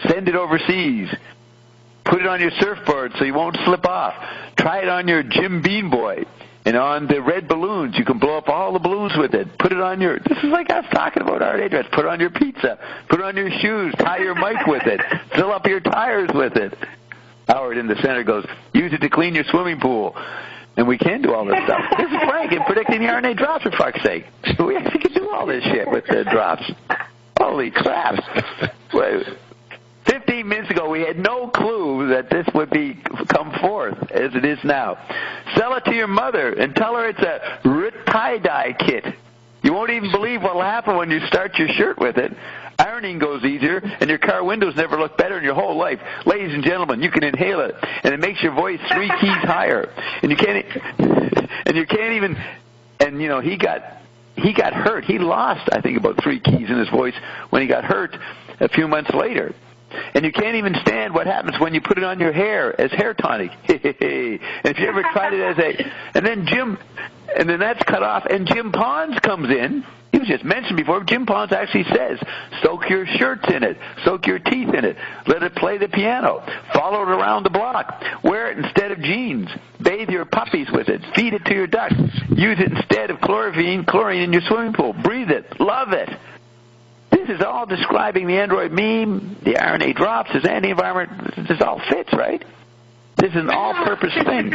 S3: Send it overseas. Put it on your surfboard so you won't slip off. Try it on your Jim Beam Boy. And on the red balloons, you can blow up all the balloons with it. Put it on your..." This is like us talking about RNA drops. Put it on your pizza. Put it on your shoes. Tie your mic with it. Fill up your tires with it. Howard in the center goes, "Use it to clean your swimming pool." And we can do all this stuff. This is Frank in predicting the RNA drops, for fuck's sake. We actually can do all this shit with the drops. Holy crap. 15 minutes ago, we had no clue that this would come forth as it is now. Sell it to your mother and tell her it's a tie-dye kit. You won't even believe what will happen when you start your shirt with it. Ironing goes easier, and your car windows never look better in your whole life. Ladies and gentlemen, you can inhale it, and it makes your voice 3 keys higher. And you can't even. And you know, he got hurt. He lost, I think, about 3 keys in his voice when he got hurt a few months later. And you can't even stand what happens when you put it on your hair as hair tonic. And if you ever tried it and then that's cut off, and Jim Pons comes in. He was just mentioned before. Jim Pons actually says, "Soak your shirts in it. Soak your teeth in it. Let it play the piano. Follow it around the block. Wear it instead of jeans. Bathe your puppies with it. Feed it to your ducks. Use it instead of chlorine in your swimming pool. Breathe it. Love it." This is all describing the Android meme, the RNA drops, this anti-environment. This all fits, right? This is an all-purpose thing.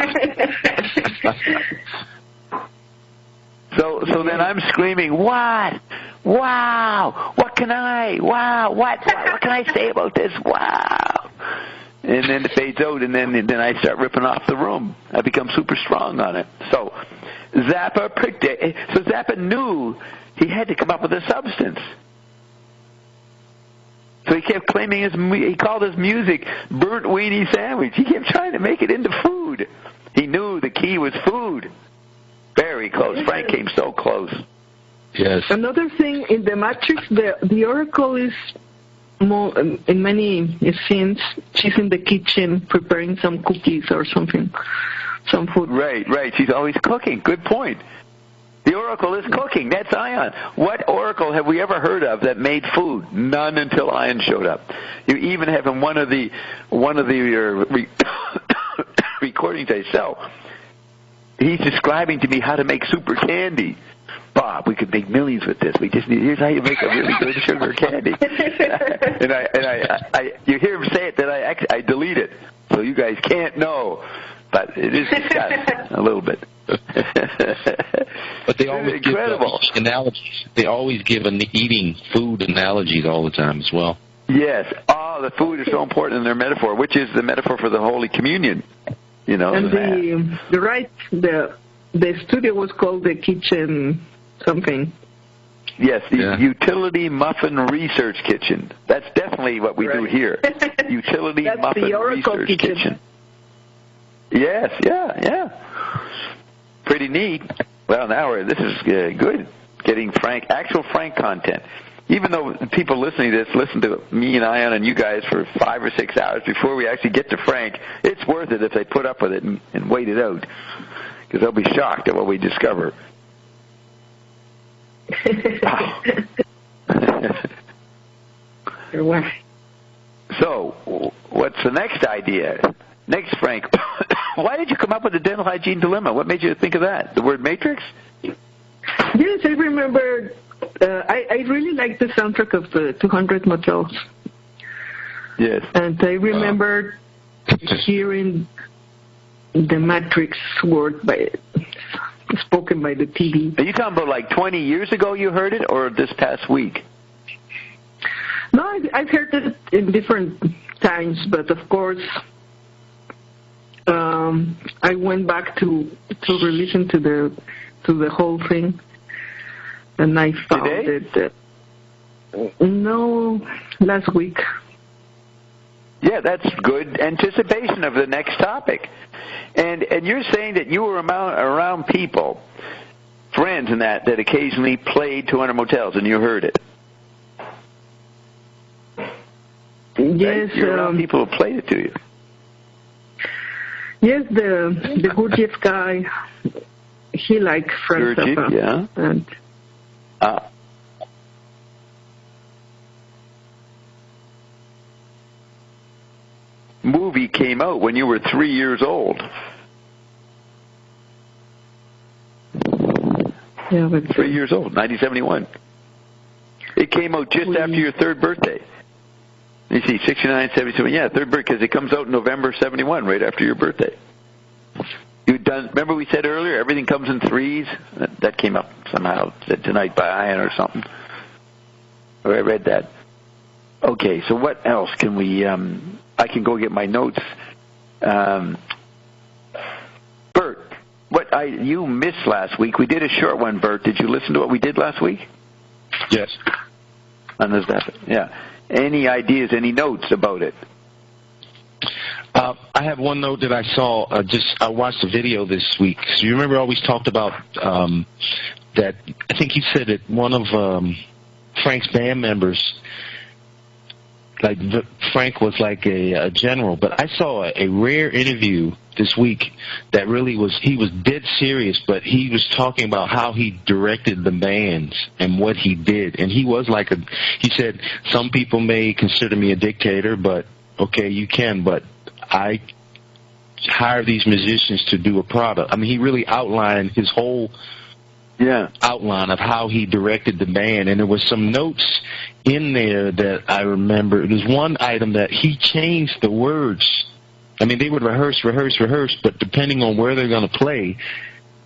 S3: So then I'm screaming, "What? Wow! What can I say about this? Wow!" And then it fades out, and then I start ripping off the room. I become super strong on it. So Zappa pricked it. So Zappa knew he had to come up with a substance. So he kept claiming he called his music burnt weenie sandwich. He kept trying to make it into food. He knew the key was food. Very close. Frank came so close.
S5: Yes.
S4: Another thing in the Matrix, the Oracle is more, in many scenes, she's in the kitchen preparing some cookies or something, some food.
S3: Right. She's always cooking. Good point. The oracle is cooking. That's Ion. What oracle have we ever heard of that made food? None until Ion showed up. You even have in one of the recordings I sell, he's describing to me how to make super candy. Bob, we could make millions with this. We just need, here's how you make a really good sugar candy. and I you hear him say it, then I delete it, so you guys can't know. But it is discussed a little bit.
S5: But they always
S3: incredible
S5: give analogies. They always give eating food analogies all the time as well.
S3: Yes. Oh, the food is so important in their metaphor, which is the metaphor for the Holy Communion. You know.
S4: And the studio was called the Kitchen something.
S3: Yes, the Utility Muffin Research Kitchen. That's definitely what we do here. Utility Muffin Research Kitchen. Yes, yeah. Pretty neat. Well, now this is good. Getting actual Frank content. Even though people listening to this listen to me and Ion and you guys for 5 or 6 hours before we actually get to Frank, it's worth it if they put up with it and wait it out, because they'll be shocked at what we discover. So, what's the next idea? Next, Frank, why did you come up with the dental hygiene dilemma? What made you think of that? The word matrix?
S4: Yes, I remember. I really liked the soundtrack of the 200 Motels.
S3: Yes.
S4: And I remember hearing the Matrix word spoken by the TV.
S3: Are you talking about like 20 years ago you heard it, or this past week?
S4: No, I've heard it in different times, but of course, I went back to listen to the whole thing, and I found it. No, last week.
S3: Yeah, that's good anticipation of the next topic. And you're saying that you were around people, friends and that occasionally played 200 Motels, and you heard it.
S4: Yes.
S3: Right? You're around people who played it to you.
S4: Yes, the Gurdjieff guy, he liked Frank Zappa.
S3: Yeah.
S4: And
S3: movie came out when you were 3 years old.
S4: Yeah, but
S3: 3 years old, 1971. It came out just after your third birthday. You see, 69, 77, yeah, third birthday, because it comes out in November 71, right after your birthday. Remember we said earlier, everything comes in threes? That came up somehow tonight by Ian or something. Or I read that. Okay, so what else can we, I can go get my notes. Bert, you missed last week. We did a short one, Bert. Did you listen to what we did last week?
S5: Yes.
S3: On the Zappa, yeah. Any ideas, any notes about it?
S5: I have one note that I saw. I watched a video this week. So you remember I always talked about that. I think you said that one of Frank's band members, like Frank was like a general. But I saw a rare interview this week that really he was dead serious, but he was talking about how he directed the bands and what he did. And he was like he said, some people may consider me a dictator, but okay, you can, but I hire these musicians to do a product. I mean, he really outlined his whole outline of how he directed the band, and there was some notes in there that I remember. There's one item that he changed the words. I mean, they would rehearse, but depending on where they're going to play,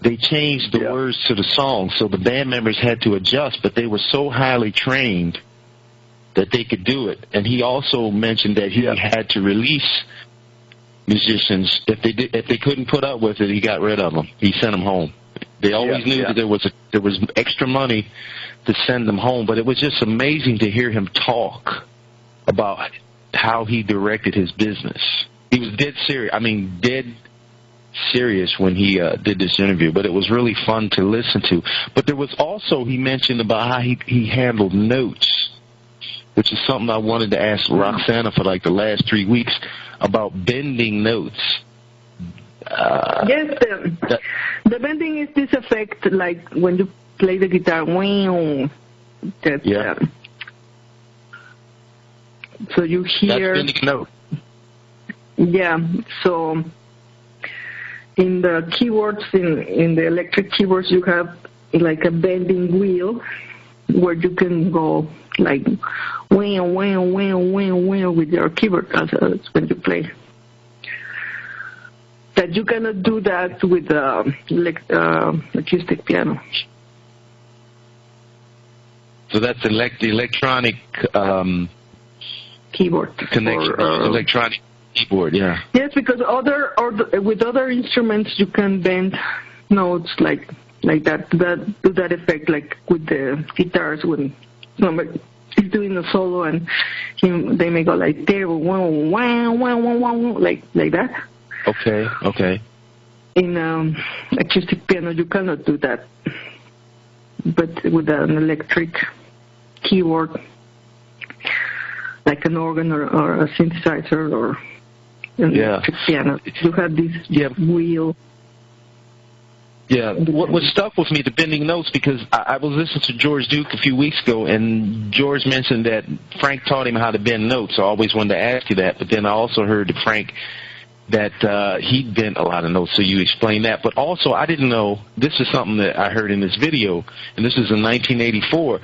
S5: they changed the words to the song, so the band members had to adjust, but they were so highly trained that they could do it. And he also mentioned that he had to release musicians if they couldn't put up with it. He got rid of them. He sent them home. They always knew that there was extra money to send them home, but it was just amazing to hear him talk about how he directed his business. He was dead serious when he did this interview, but it was really fun to listen to. But there was also, he mentioned about how he handled notes, which is something I wanted to ask Roxana for like the last 3 weeks, about bending notes.
S4: Yes, the bending is this effect like when you play the guitar. That,
S5: Yeah.
S4: So you hear.
S5: That's bending a note.
S4: Yeah. So in the keyboards, in the electric keyboards, you have like a bending wheel where you can go like with your keyboard as when you play. That you cannot do that with acoustic piano.
S5: So that's electronic
S4: Keyboard
S5: connection. Electronic keyboard, yeah.
S4: Yes, because with other instruments you can bend notes like that, do that effect, like with the guitars when somebody is doing a solo and they may go like there, like that.
S5: Okay.
S4: In acoustic piano, you cannot do that. But with an electric keyboard, like an organ or a synthesizer or an electric piano, you have this wheel.
S5: Yeah, what stuck with me, the bending notes, because I was listening to George Duke a few weeks ago, and George mentioned that Frank taught him how to bend notes. So I always wanted to ask you that, but then I also heard that Frank that he bent a lot of notes, so you explained that. But also, I didn't know, this is something that I heard in this video, and this is in 1984,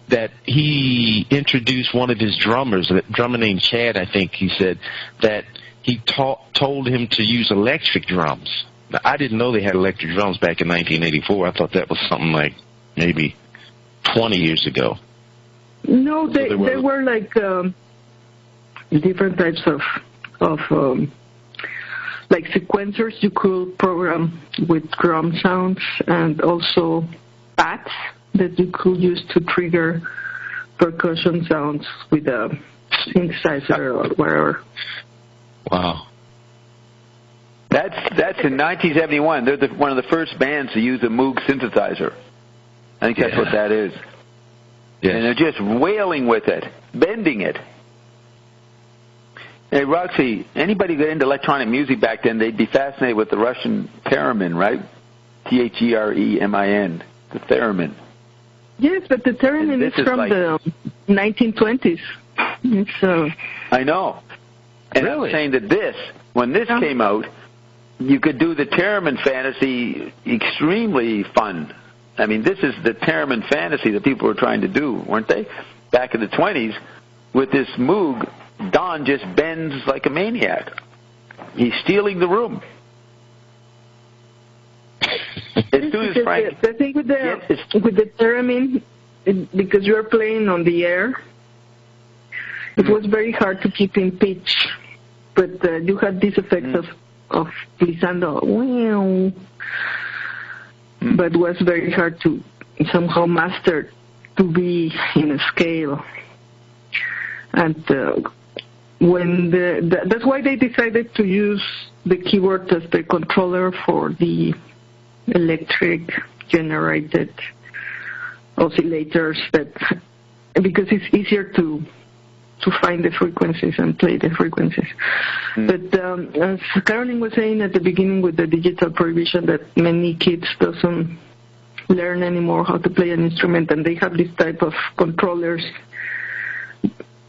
S5: that he introduced one of his drummers, a drummer named Chad, I think he said, that he told him to use electric drums. Now, I didn't know they had electric drums back in 1984. I thought that was something like maybe 20 years ago.
S4: No, they were like different types of like sequencers you could program with drum sounds, and also pads that you could use to trigger percussion sounds with a synthesizer or whatever.
S5: Wow.
S3: That's in 1971. They're one of the first bands to use a Moog synthesizer. I think that's what that is.
S5: Yes.
S3: And they're just wailing with it, bending it. Hey, Roxy, anybody got into electronic music back then, they'd be fascinated with the Russian theremin, right? Theremin, the theremin.
S4: Yes, but the theremin is from the 1920s. It's,
S3: I know. And
S5: really?
S3: I'm saying that when this came out, you could do the theremin fantasy extremely fun. I mean, this is the theremin fantasy that people were trying to do, weren't they? Back in the 20s, with this Moog, Don just bends like a maniac. He's stealing the room. As soon as Frank...
S4: The thing with the theremin, because you're playing on the air, it was very hard to keep in pitch. But you had this effect of glissando, but it was very hard to somehow master to be in a scale. And that's why they decided to use the keyboard as the controller for the electric generated oscillators, because it's easier to find the frequencies and play the frequencies. But as Caroline was saying at the beginning with the digital prohibition, that many kids doesn't learn anymore how to play an instrument, and they have this type of controllers,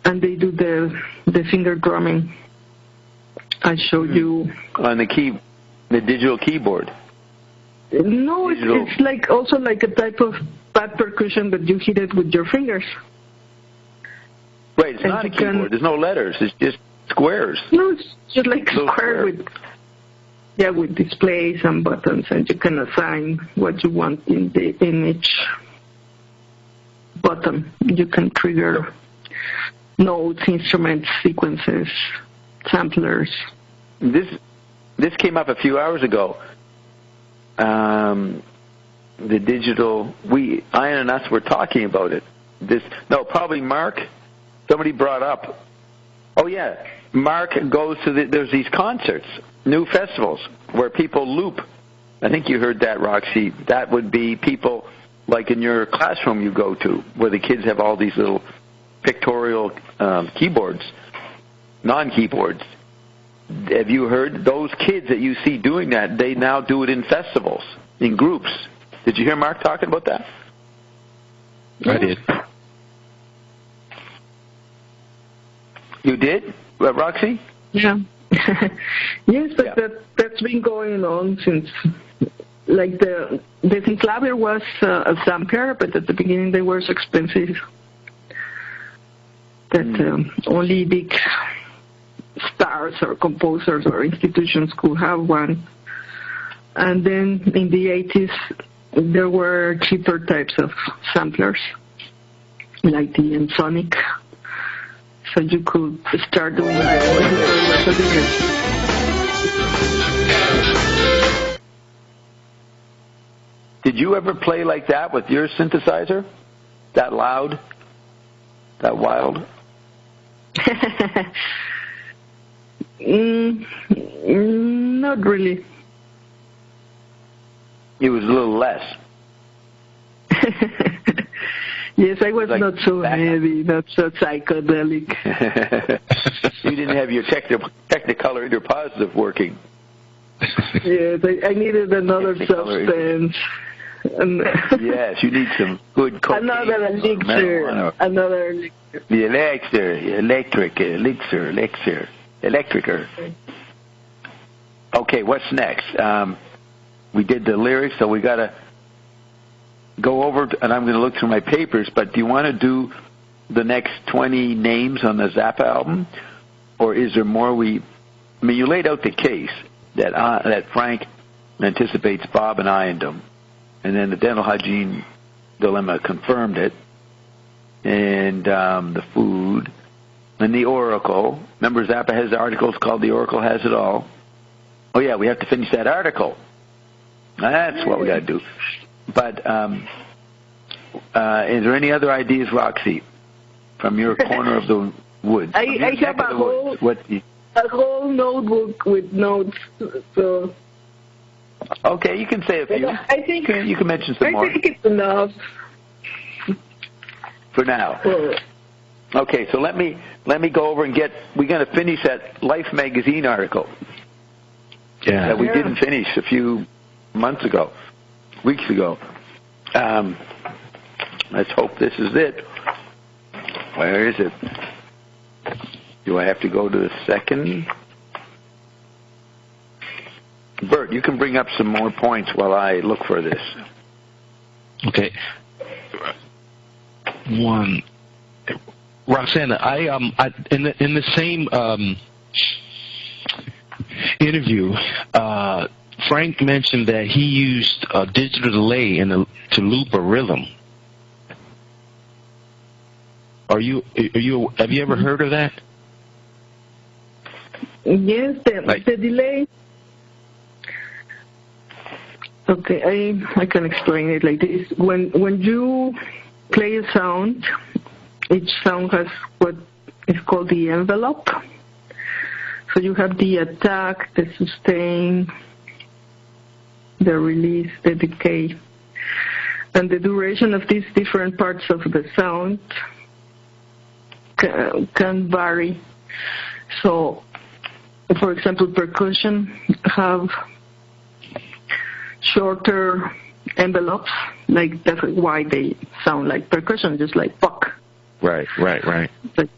S4: and they do the finger drumming. I showed you
S3: on the digital keyboard.
S4: No, it's like also like a type of pad percussion, but you hit it with your fingers.
S3: Right, it's not a keyboard. There's no letters. It's just squares.
S4: No, it's just like a square with displays and buttons, and you can assign what you want in each button. You can trigger notes, instruments, sequences, samplers.
S3: This came up a few hours ago. The digital, Ian and us were talking about it. Probably Mark. Somebody brought up. Oh yeah, Mark goes to there's these concerts, new festivals where people loop. I think you heard that, Roxy. That would be people like in your classroom you go to, where the kids have all these little pictorial keyboards, non-keyboards, have you heard those kids that you see doing that? They now do it in festivals, in groups. Did you hear Mark talking about that?
S5: I did.
S3: You did, Roxy?
S4: Yeah. Yes, but that's been going on since, like, the Synclavier was a sampler, but at the beginning they were so expensive that only big stars or composers or institutions could have one. And then in the 80s, there were cheaper types of samplers, like the Ensonic. So you could start doing that.
S3: Did you ever play like that with your synthesizer? That loud? That wild?
S4: Not really.
S3: It was a little less.
S4: Yes, I was like not so heavy, not so psychedelic.
S3: You didn't have your Technicolor interpositive working.
S4: Yes, I needed another substance.
S3: Yes, you need some good cocaine.
S4: Another elixir. Another elixir.
S3: The electricer. Okay, what's next? We did the lyrics, so we got to go over, and I'm going to look through my papers, but do you want to do the next 20 names on the Zappa album? Or is there more you laid out the case that Frank anticipates Bob and Iandom, and then the dental hygiene dilemma confirmed it, and the food, and the Oracle. Remember, Zappa has articles called The Oracle Has It All. Oh, yeah, we have to finish that article. That's what we got to do. But is there any other ideas, Roxy, from your corner of the woods?
S4: I have a whole notebook with notes. So.
S3: Okay, you can say a few.
S4: I think
S3: you can mention some more.
S4: I think it's enough
S3: for now. Okay, so let me go over and we're going to finish that Life magazine article.
S5: Yeah.
S3: That we didn't finish a few weeks ago. Let's hope this is it. Where is it? Do I have to go to the second? Bert, you can bring up some more points while I look for this.
S5: Okay. One. Roxana, in the same interview, Frank mentioned that he used a digital delay to loop a rhythm. Have you ever heard of that?
S4: Yes, the delay. Okay, I can explain it like this. When you play a sound, each sound has what is called the envelope. So you have the attack, the sustain, the release, the decay. And the duration of these different parts of the sound can vary. So, for example, percussion have shorter envelopes, like that's why they sound like percussion, just like puck.
S5: Right.
S4: But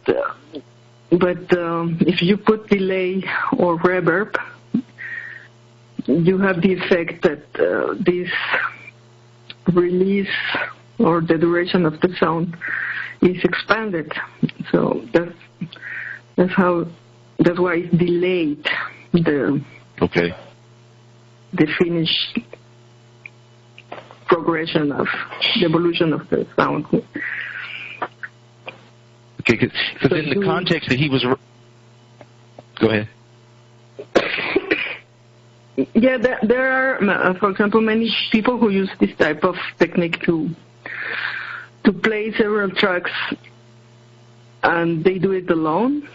S4: if you put delay or reverb, you have the effect that this release or the duration of the sound is expanded. So that's why it's delayed. The finished progression of the evolution of the sound.
S5: Okay, because in the context that he was... Go ahead.
S4: Yeah, there are, for example, many people who use this type of technique to play several tracks, and they do it alone.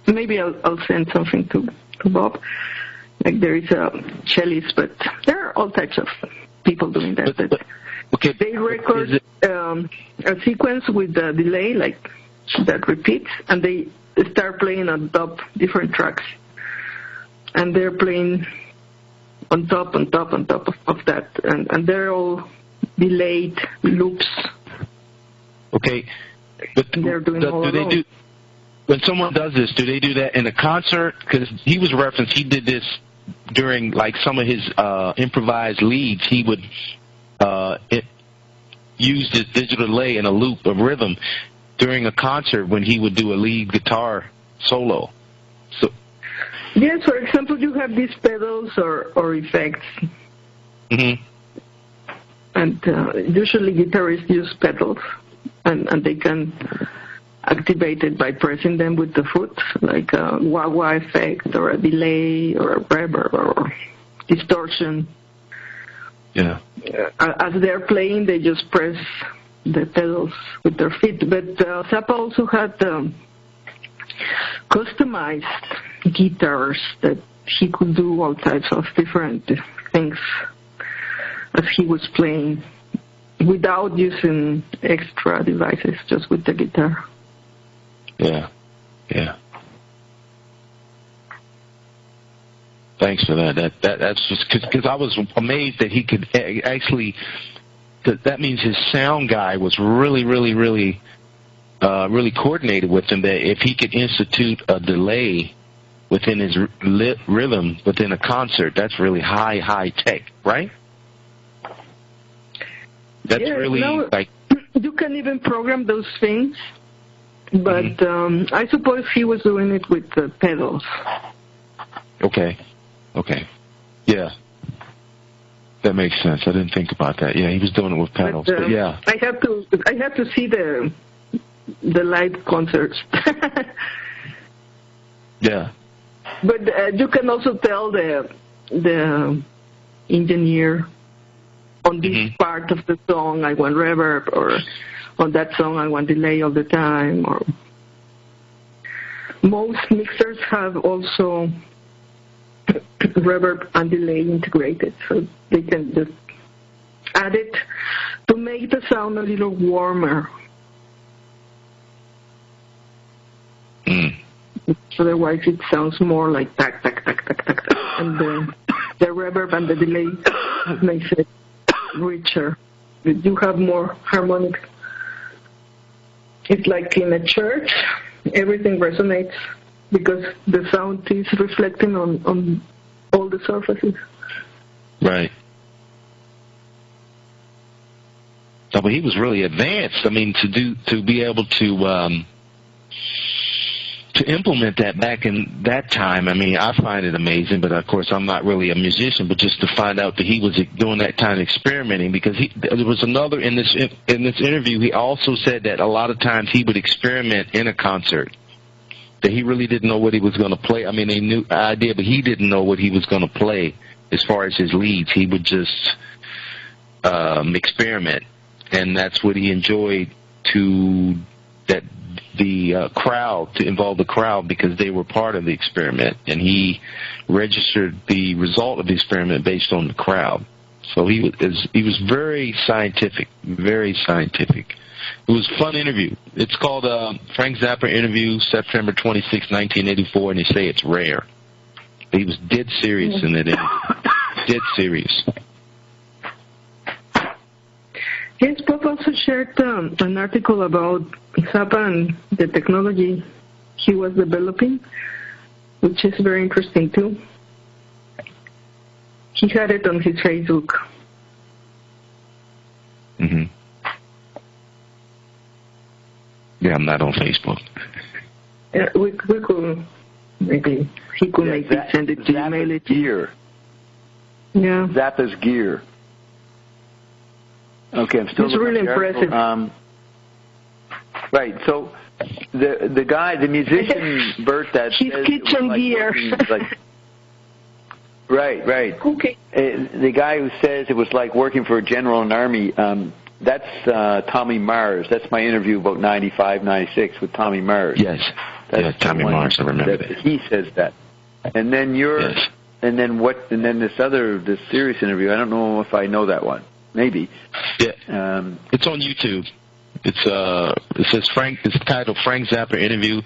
S4: Maybe I'll send something to Bob. Like there is a cellist, but there are all types of people doing that.
S5: Okay.
S4: They record a sequence with a delay, like that repeats, and they start playing on top different tracks, and they're playing on top of that, and they're all delayed loops.
S5: Okay, but
S4: they're doing
S5: when someone does this, do they do that in a concert? Because he was referenced, he did this during like some of his improvised leads. He would use this digital delay in a loop of rhythm during a concert when he would do a lead guitar solo. So
S4: yes, for example, you have these pedals or effects.
S5: Mm-hmm.
S4: And usually guitarists use pedals, and they can activate it by pressing them with the foot, like a wah-wah effect or a delay or a reverb or distortion.
S5: Yeah.
S4: As they're playing, they just press the pedals with their feet. But Zappa also had customized guitars that he could do all types of different things as he was playing without using extra devices, just with the guitar.
S5: Yeah. Thanks for that. That's just because I was amazed that he could actually. That means his sound guy was really coordinated with him. That if he could institute a delay within his rhythm within a concert, that's really high tech, right? That's really like
S4: you can even program those things, but I suppose he was doing it with the pedals.
S5: Okay, yeah, that makes sense. I didn't think about that. Yeah, he was doing it with pedals. But yeah,
S4: I have to see the live concerts.
S5: Yeah,
S4: but you can also tell the engineer. On this part of the song, I want reverb, or on that song, I want delay all the time. Or most mixers have also reverb and delay integrated, so they can just add it to make the sound a little warmer. Otherwise, it sounds more like tack, tack, tack, tack, tack, tack. And the reverb and the delay makes it richer. You have more harmonics. It's like in a church, everything resonates because the sound is reflecting on all the surfaces.
S5: Right. No, but he was really advanced. I mean, to be able to implement that back in that time, I mean, I find it amazing, but of course I'm not really a musician, but just to find out that he was doing that kind of experimenting, because there was another, in this interview, he also said that a lot of times he would experiment in a concert, that he really didn't know what he was going to play. I mean, they knew the idea, but he didn't know what he was going to play as far as his leads. He would just experiment, and that's what he enjoyed, to involve the crowd, because they were part of the experiment, and he registered the result of the experiment based on the crowd. So he was very scientific. It was a fun interview. It's called Frank Zappa Interview, September 26, 1984, and they say it's rare. He was dead serious in that interview. Dead serious.
S4: Yes, Bob also shared an article about Zappa and the technology he was developing, which is very interesting too. He had it on his Facebook.
S5: Mm-hmm. Yeah, I'm not on Facebook.
S4: Yeah, we could maybe he could maybe send it to email it.
S3: Gear.
S4: Yeah.
S3: Zappa's gear. Okay, I'm still.
S4: It's really impressive.
S3: Right. So the guy, the musician Bert, that
S4: his
S3: says
S4: kitchen
S3: like
S4: gear.
S3: Right.
S4: Okay.
S3: The guy who says it was like working for a general in the army. That's Tommy Mars. That's my interview about 95, 96 with Tommy Mars.
S5: Yes.
S3: That's
S5: Tommy Mars. I remember that.
S3: He says that. And then
S5: Yes.
S3: And then this serious interview. I don't know if I know that one. Maybe.
S5: Yeah. It's on YouTube. It says it's titled Frank Zappa Interview,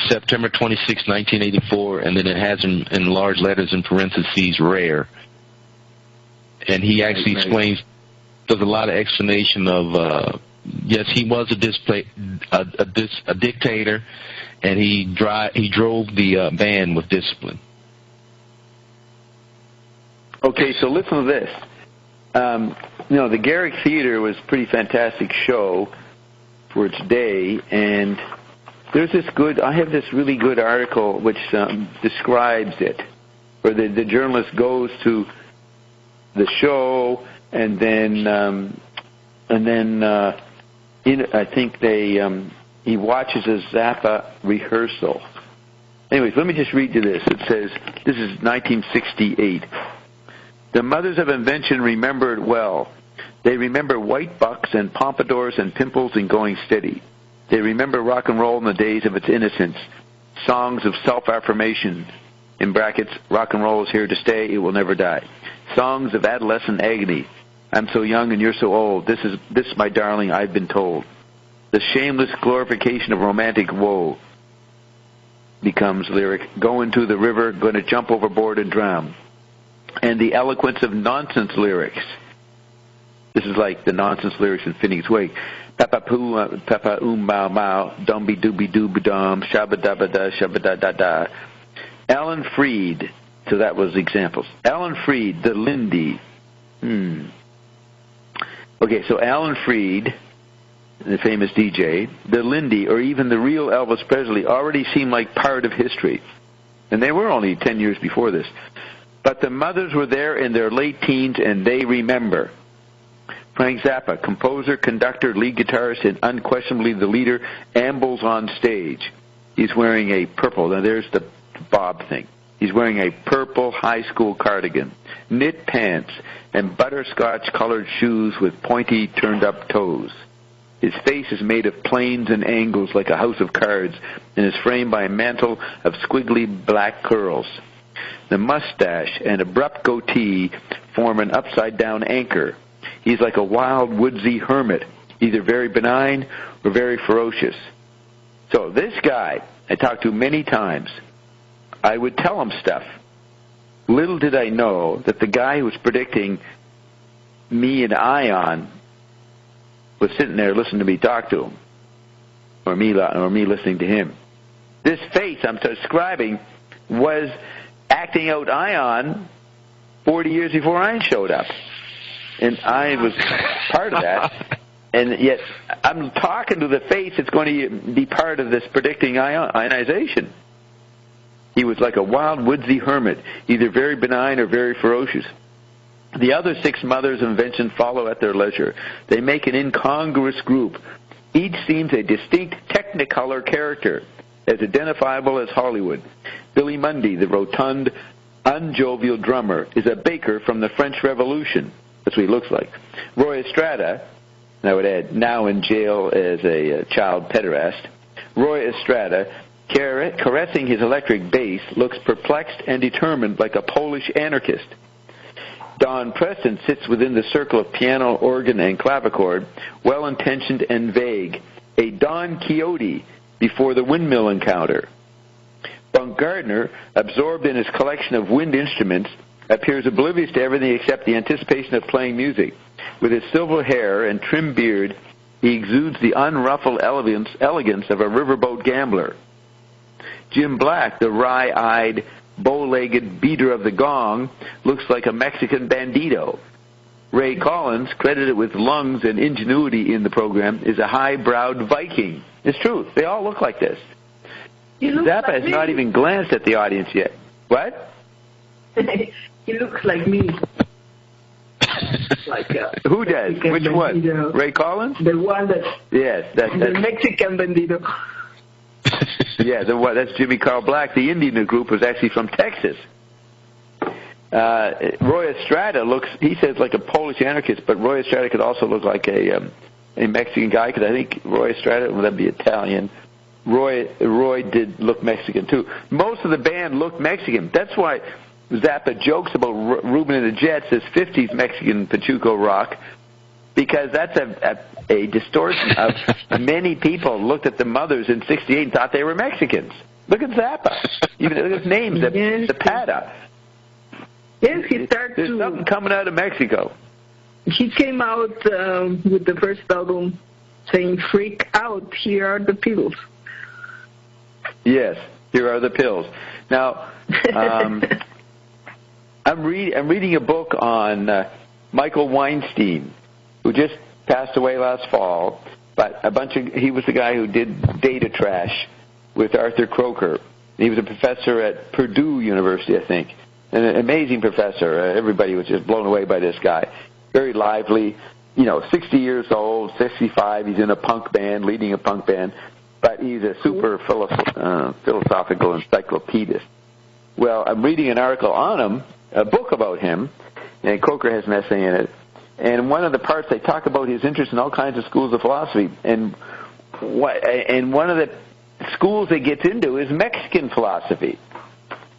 S5: September 26, 1984, and then it has in large letters in parentheses, rare. And he actually explains, does a lot of explanation of, yes, he was a dictator, and he drove the band with discipline.
S3: Okay, so listen to this. The Garrick Theater was a pretty fantastic show for its day, and there's I have this really good article which describes it, where the journalist goes to the show, and then I think he watches a Zappa rehearsal. Anyways, let me just read you this. It says, this is 1968. The mothers of invention remember it well. They remember white bucks and pompadours and pimples and going steady. They remember rock and roll in the days of its innocence, songs of self-affirmation, in brackets, rock and roll is here to stay, it will never die, songs of adolescent agony, I'm so young and you're so old, this my darling, I've been told. The shameless glorification of romantic woe becomes lyric, go into the river, gonna jump overboard and drown. And the eloquence of nonsense lyrics. This is like the nonsense lyrics in Phoenix Wake. Papa poo, papa bow bow, dumby dooby dooby dum, shabba dabba da, shabba da da da. Alan Freed, so that was examples. Alan Freed, the Lindy. Okay, so Alan Freed, the famous DJ, the Lindy, or even the real Elvis Presley already seemed like part of history. And they were only 10 years before this. But the mothers were there in their late teens, and they remember. Frank Zappa, composer, conductor, lead guitarist, and unquestionably the leader, ambles on stage. He's wearing a purple, now there's the Bob thing. He's wearing a purple high school cardigan, knit pants, and butterscotch-colored shoes with pointy, turned-up toes. His face is made of planes and angles like a house of cards, and is framed by a mantle of squiggly black curls. The mustache and abrupt goatee form an upside-down anchor. He's like a wild, woodsy hermit, either very benign or very ferocious. So this guy I talked to many times. I would tell him stuff. Little did I know that the guy who was predicting me and Ion was sitting there listening to me talk to him, or me listening to him. This face I'm describing was acting out Ion 40 years before Ion showed up. And I was part of that. And yet I'm talking to the face that's going to be part of this predicting ionization. He was like a wild, woodsy hermit, either very benign or very ferocious. The other six mothers of invention follow at their leisure. They make an incongruous group. Each seems a distinct technicolor character, as identifiable as Hollywood. Billy Mundy, the rotund, unjovial drummer, is a baker from the French Revolution. That's what he looks like. Roy Estrada, I would add, now in jail as a child pederast. Roy Estrada, caressing his electric bass, looks perplexed and determined like a Polish anarchist. Don Preston sits within the circle of piano, organ, and clavichord, well-intentioned and vague, a Don Quixote before the windmill encounter. Bunk Gardner, absorbed in his collection of wind instruments, appears oblivious to everything except the anticipation of playing music. With his silver hair and trim beard, he exudes the unruffled elegance of a riverboat gambler. Jim Black, the wry-eyed, bow-legged beater of the gong, looks like a Mexican bandito. Ray Collins, credited with lungs and ingenuity in the program, is a high-browed Viking. It's true. They all look like this. Zappa has not even glanced at the audience yet. What?
S4: He looks like me. Like
S3: who does?
S4: Mexican
S3: Which
S4: bandito.
S3: one? Ray Collins?
S4: The one that...
S3: Yes.
S4: The Mexican bandito.
S3: Yeah, that's Jimmy Carl Black. The Indian group was actually from Texas. Roy Estrada he says like a Polish anarchist, but Roy Estrada could also look like a Mexican guy, because I think Roy Estrada, would that be Italian? Roy did look Mexican too. Most of the band looked Mexican. That's why Zappa jokes about Ruben and the Jets as 50s Mexican Pachuco rock, because that's a distortion of many people looked at the mothers in '68 and thought they were Mexicans. Look at Zappa. Even look at his names, Zapata.
S4: Yes, he started
S3: There's something coming out of Mexico.
S4: He came out with the first album saying, "Freak out, here are the pills."
S3: Yes, here are the pills. Now, I'm reading a book on Michael Weinstein, who just passed away last fall. But he was the guy who did Data Trash with Arthur Croker. He was a professor at Purdue University, I think. An amazing professor. Everybody was just blown away by this guy. Very lively. 60 years old, 65. He's in a punk band, leading a punk band. But he's a super philosophical encyclopedist. Well, I'm reading an article on him, a book about him, and Croker has an essay in it. And one of the parts, they talk about his interest in all kinds of schools of philosophy. And one of the schools they get into is Mexican philosophy.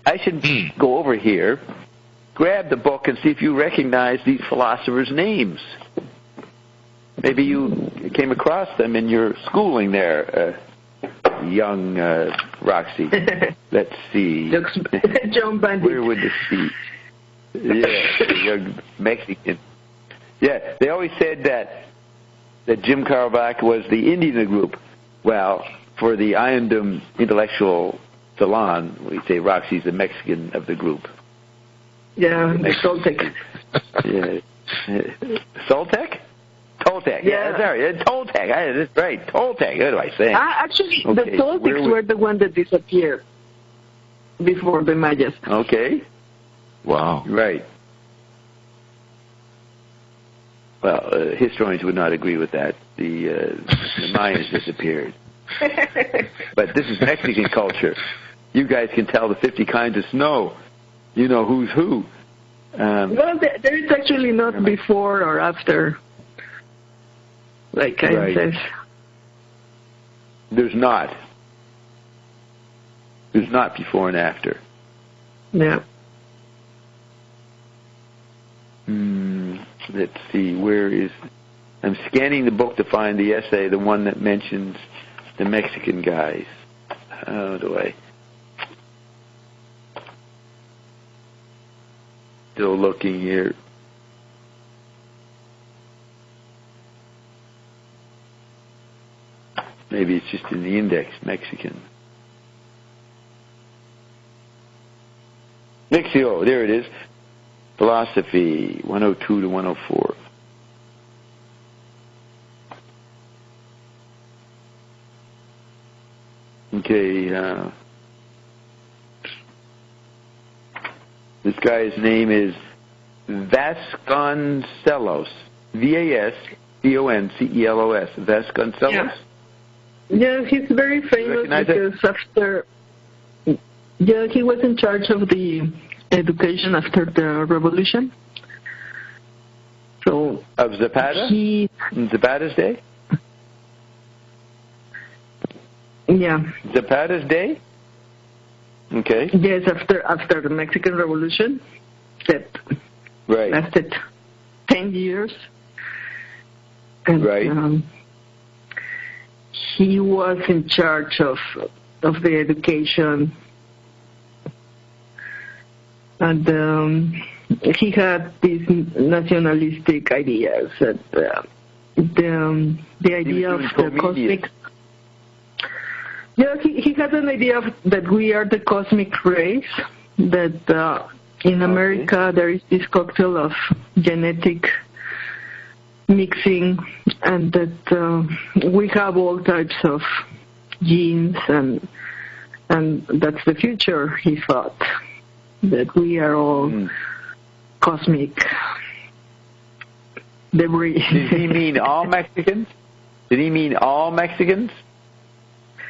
S3: I should go over here, grab the book, and see if you recognize these philosophers' names. Maybe you came across them in your schooling there, young Roxy. Let's see.
S4: John Bandit.
S3: Where would this be? Yeah, young Mexican. Yeah, they always said that Jim Carlbach was the Indian of the group. Well, for the Iondom intellectual salon, we say Roxy's the Mexican of the group.
S4: Yeah, Toltec.
S3: Yeah. Toltec? Toltec. Yeah, sorry. Toltec. That's right. Toltec. What do I say?
S4: Actually, okay. The Toltecs were the one that disappeared before the Mayas.
S3: Okay.
S5: Wow.
S3: Right. Well, historians would not agree with that. The Mayas disappeared. But this is Mexican culture. You guys can tell the 50 kinds of snow. You know who's who.
S4: Well, there is actually not before or after, like I said.
S3: There's not. There's not before and after.
S4: Yeah.
S3: Let's see, I'm scanning the book to find the essay, the one that mentions the Mexican guys. How do I? Still looking here. Maybe it's just in the index, Mexican. Mexio, there it is. Philosophy, 102 to 104. Okay, this guy's name is Vasconcelos. Vasconcelos. Vasconcelos.
S4: Yeah, he's very famous because he was in charge of the education after the revolution. So
S3: of Zapata? In Zapata's day?
S4: Yeah.
S3: Zapata's day? Okay.
S4: Yes, after the Mexican Revolution that lasted 10 years. And, he was in charge of the education. And he had these nationalistic ideas, and the idea of the cosmic. Yeah, he had an idea that we are the cosmic race. That in America there is this cocktail of genetic mixing, and that we have all types of genes, and that's the future. He thought. That we are all cosmic debris.
S3: Did he mean all Mexicans? Did he mean all Mexicans?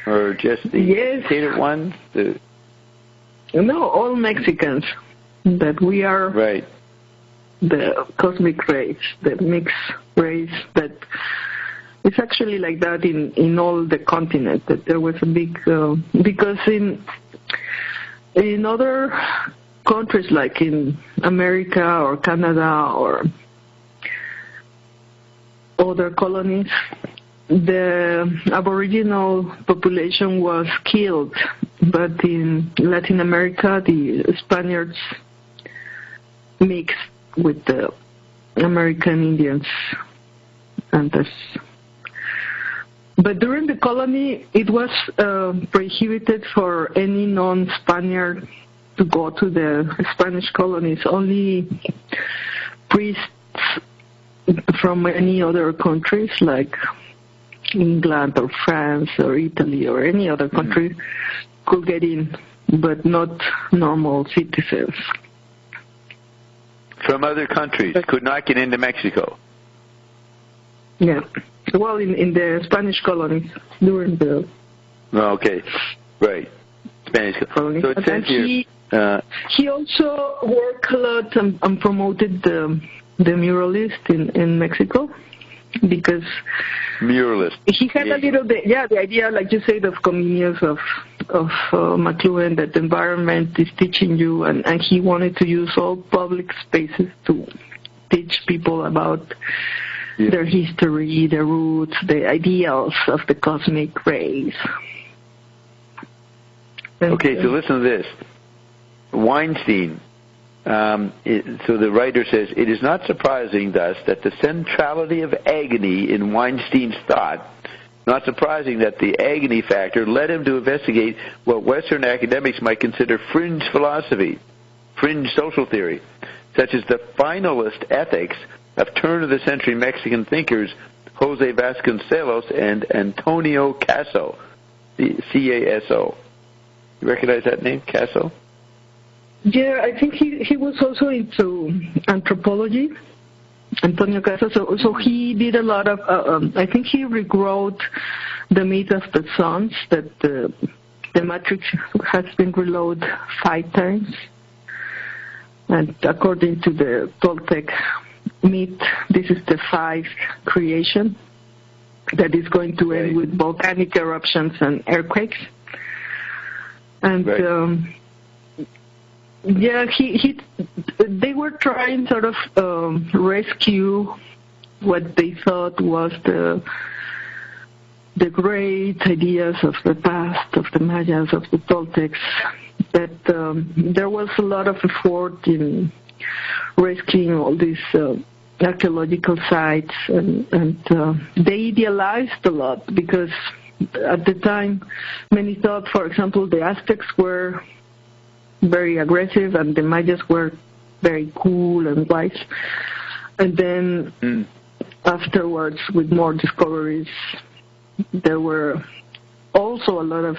S3: Or just the educated ones?
S4: No, all Mexicans. That we are the cosmic race, the mixed race. That it's actually like that in all the continent. That there was a big... because in other countries like in America or Canada or other colonies, the Aboriginal population was killed, but in Latin America, the Spaniards mixed with the American Indians. But during the colony, it was prohibited for any non-Spaniard to go to the Spanish colonies. Only priests from any other countries, like England or France or Italy or any other country, could get in, but not normal citizens.
S3: From other countries, could not get into Mexico.
S4: Yeah. Well, in the Spanish colonies during the...
S3: Okay, right. Spanish colonies. So it says here...
S4: he also worked a lot and promoted the muralist in Mexico, because...
S3: Muralist.
S4: He had a little bit, the idea, like you said, of Comenius, of McLuhan, that the environment is teaching you, and he wanted to use all public spaces to teach people about their history, their roots, the ideals of the cosmic rays.
S3: Okay, so listen to this. Weinstein, so the writer says, it is not surprising, thus, that the centrality of agony in Weinstein's thought, not surprising that the agony factor led him to investigate what Western academics might consider fringe philosophy, fringe social theory, such as the finalist ethics of turn-of-the-century Mexican thinkers Jose Vasconcelos and Antonio Caso, C-A-S-O. You recognize that name, Caso?
S4: Yeah, I think he was also into anthropology, Antonio Caso. So he did a lot of, I think he rewrote the myth of the suns, that the Matrix has been reloaded 5 times. And according to the Toltec myth, this is the 5th creation that is going to end with volcanic eruptions and earthquakes. And they were trying sort of rescue what they thought was the great ideas of the past, of the Mayas, of the Toltecs. But there was a lot of effort in rescuing all these archaeological sites, and they idealized a lot, because at the time many thought, for example, the Aztecs were very aggressive and the Mayas were very cool and wise. And then afterwards, with more discoveries, there were also a lot of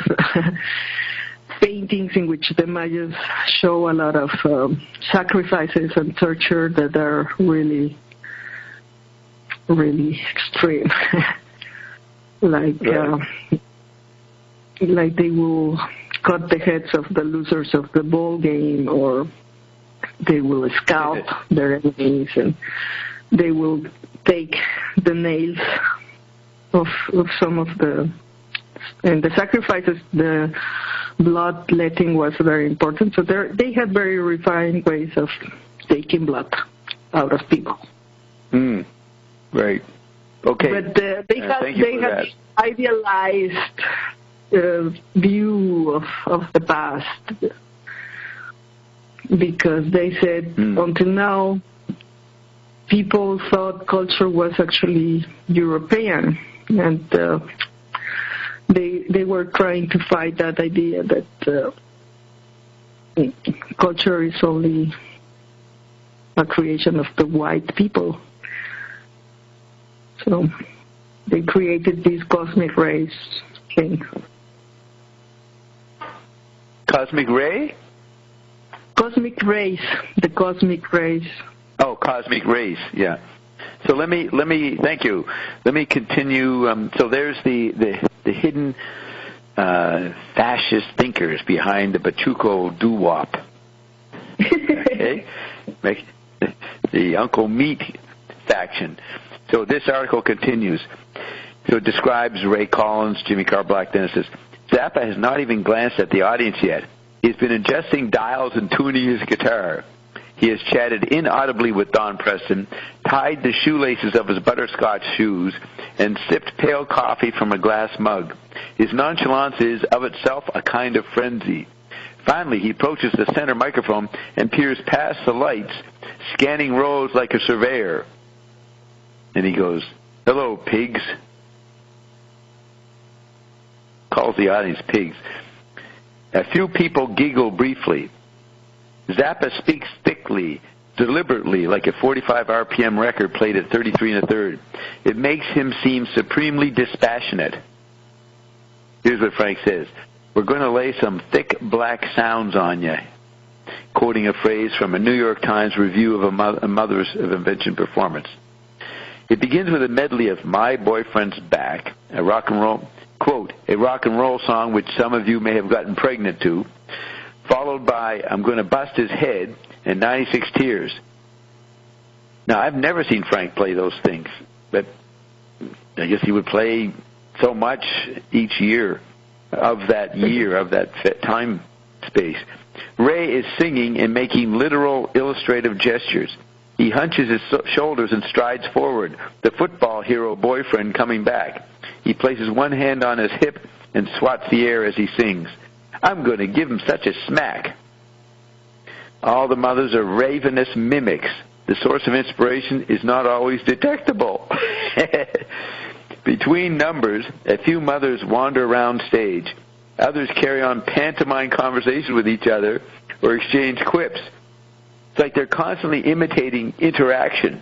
S4: paintings in which the Mayas show a lot of sacrifices and torture that are really, really extreme. like they will cut the heads of the losers of the ball game, or they will scalp their enemies, and they will take the nails of some of the... And the sacrifices, the bloodletting was very important. So they had very refined ways of taking blood out of people.
S3: Right. Okay.
S4: But they had this idealized view of the past, because they said until now people thought culture was actually European, and they were trying to fight that idea that culture is only a creation of the white people. So they created this cosmic rays thing.
S3: Cosmic ray?
S4: Cosmic rays. The cosmic rays.
S3: Oh, cosmic rays. Yeah. So let me thank you. Let me continue. So there's the hidden fascist thinkers behind the Pachuco doo-wop. Okay? The Uncle Meat faction. So this article continues. So it describes Ray Collins, Jimmy Carr Black. Then it says, Zappa has not even glanced at the audience yet. He's been adjusting dials and tuning his guitar. He has chatted inaudibly with Don Preston, tied the shoelaces of his butterscotch shoes, and sipped pale coffee from a glass mug. His nonchalance is, of itself, a kind of frenzy. Finally, he approaches the center microphone and peers past the lights, scanning rows like a surveyor. And he goes, "Hello, pigs." Calls the audience pigs. A few people giggle briefly. Zappa speaks thickly, deliberately, like a 45 RPM record played at 33 1/3. It makes him seem supremely dispassionate. Here's what Frank says. "We're going to lay some thick black sounds on you," quoting a phrase from a New York Times review of a Mothers of Invention performance. It begins with a medley of My Boyfriend's Back, a rock and roll, quote, a rock and roll song which some of you may have gotten pregnant to, followed by I'm Gonna Bust His Head and 96 Tears. Now, I've never seen Frank play those things, but I guess he would play so much each year of that time space. Ray is singing and making literal illustrative gestures. He hunches his shoulders and strides forward, the football hero boyfriend coming back. He places one hand on his hip and swats the air as he sings. I'm going to give him such a smack. All the mothers are ravenous mimics. The source of inspiration is not always detectable. Between numbers, a few mothers wander around stage. Others carry on pantomime conversation with each other or exchange quips. It's like they're constantly imitating interaction,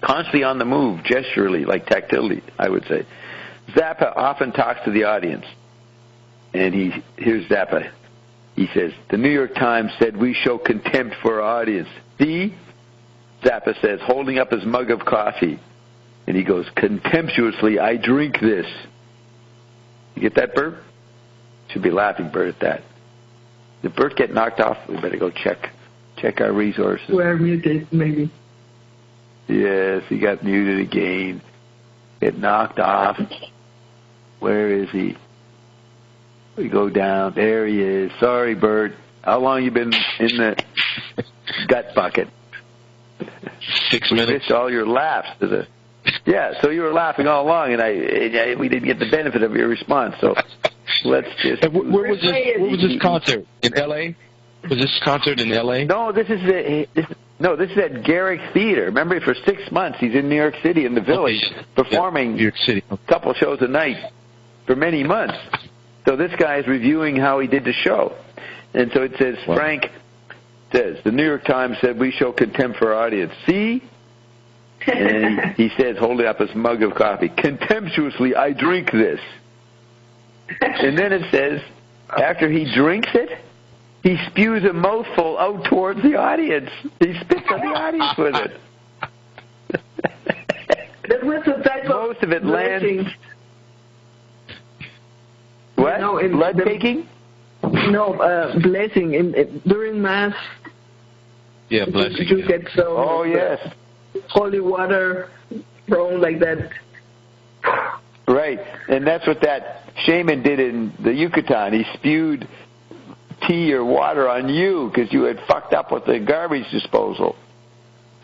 S3: constantly on the move, gesturally, like tactilely, I would say. Zappa often talks to the audience. And here's Zappa. He says, "The New York Times said we show contempt for our audience. See?" Zappa says, holding up his mug of coffee. And he goes, "Contemptuously, I drink this." You get that, Bert? Should be laughing, Bert, at that. Did Bert get knocked off? We better go check our resources.
S4: We're muted, maybe.
S3: Yes, he got muted again. Get knocked off. Where is he? We go down. There he is. Sorry, Bert. How long you been in the gut bucket?
S5: 6 minutes.
S3: We missed all your laughs. Yeah, so you were laughing all along, and we didn't get the benefit of your response. So let's just.
S5: Where was this concert? In L.A.? Was this concert in L.A.?
S3: No, this is at Garrick Theater. Remember, for 6 months he's in New York City in the Village, performing
S5: New York City.
S3: a couple shows a night for many months. So this guy is reviewing how he did the show, and so it says Frank says the New York Times said we show contempt for our audience. See. And he says, holding up his mug of coffee, "Contemptuously, I drink this." And then it says, after he drinks it, he spews a mouthful out towards the audience. He spits on the audience with it.
S4: That was a type
S3: Most of it lands. What?
S4: No,
S3: blood taking?
S4: No, blessing. During Mass,
S5: Yeah, blessing.
S4: you get some
S3: yes.
S4: holy water thrown like that.
S3: Right, and that's what that shaman did in the Yucatan. He spewed tea or water on you because you had fucked up with the garbage disposal.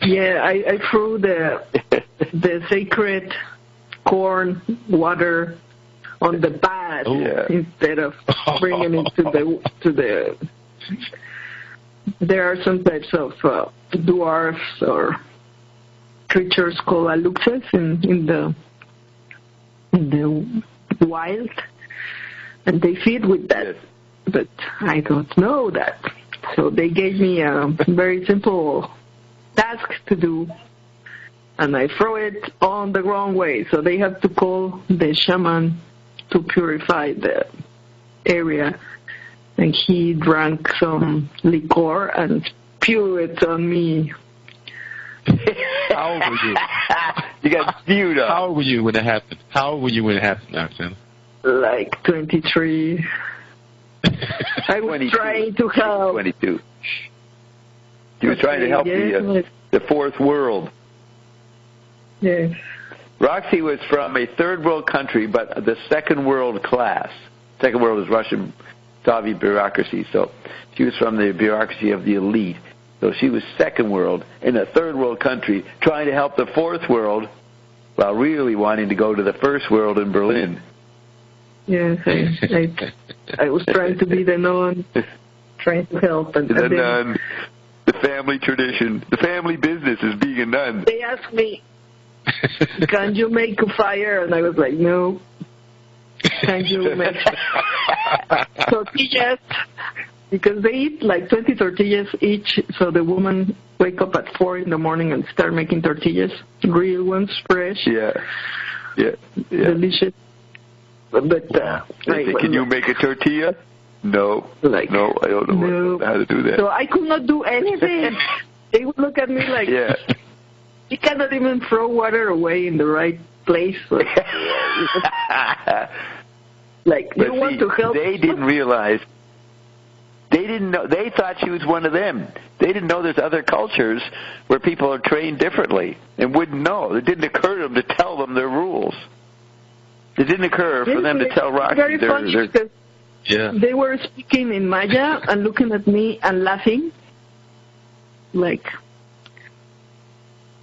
S4: Yeah, I threw the sacred corn water on the bath instead of bringing it to the. There are some types of dwarfs or creatures called aluxes in the wild, and they feed with that. Yes. But I don't know that, so they gave me a very simple task to do, and I throw it on the wrong way. So they have to call the shaman to purify the area, and he drank some liquor and spewed it on me.
S5: How old were you?
S3: You got spewed on.
S5: How old were you when it happened? Roxana?
S4: Like 23. I was
S3: 22.
S4: trying to help.
S3: 22. You were trying to help the fourth world.
S4: Yes.
S3: Roxy was from a third world country, but the second world class. Second world is Russian Soviet bureaucracy, so she was from the bureaucracy of the elite. So she was second world in a third world country trying to help the fourth world while really wanting to go to the first world in Berlin.
S4: Yes, I was trying to be the nun, trying to help. And
S3: the nun, the family tradition, the family business is being a nun.
S4: They asked me, can you make a fire? And I was like, no. Can you make tortillas? Because they eat like 20 tortillas each, so the woman wake up at 4 in the morning and start making tortillas, real ones, fresh.
S3: Yeah.
S4: Delicious. But
S3: they say, can you make a tortilla? No. No, I don't know how to do that.
S4: So I could not do anything. They would look at me like, you cannot even throw water away in the right place. Like, you want to help.
S3: They didn't realize. They didn't know. They thought she was one of them. They didn't know there's other cultures where people are trained differently and wouldn't know. It didn't occur to them to tell them their rules. It didn't occur for them to tell Roxy
S4: very funny because they were speaking in Maya and looking at me and laughing. Like,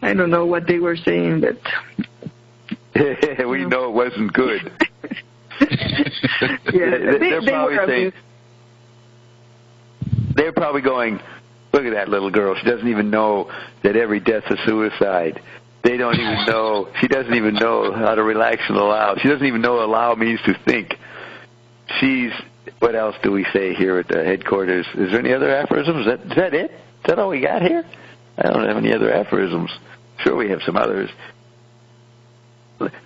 S4: I don't know what they were saying, but
S3: we know it wasn't good.
S4: They're
S3: probably saying. They're probably going, look at that little girl. She doesn't even know that every death's a suicide. They don't even know. She doesn't even know how to relax and allow. She doesn't even know allow means to think. What else do we say here at the headquarters? Is there any other aphorisms? Is that it? Is that all we got here? I don't have any other aphorisms. Sure, we have some others.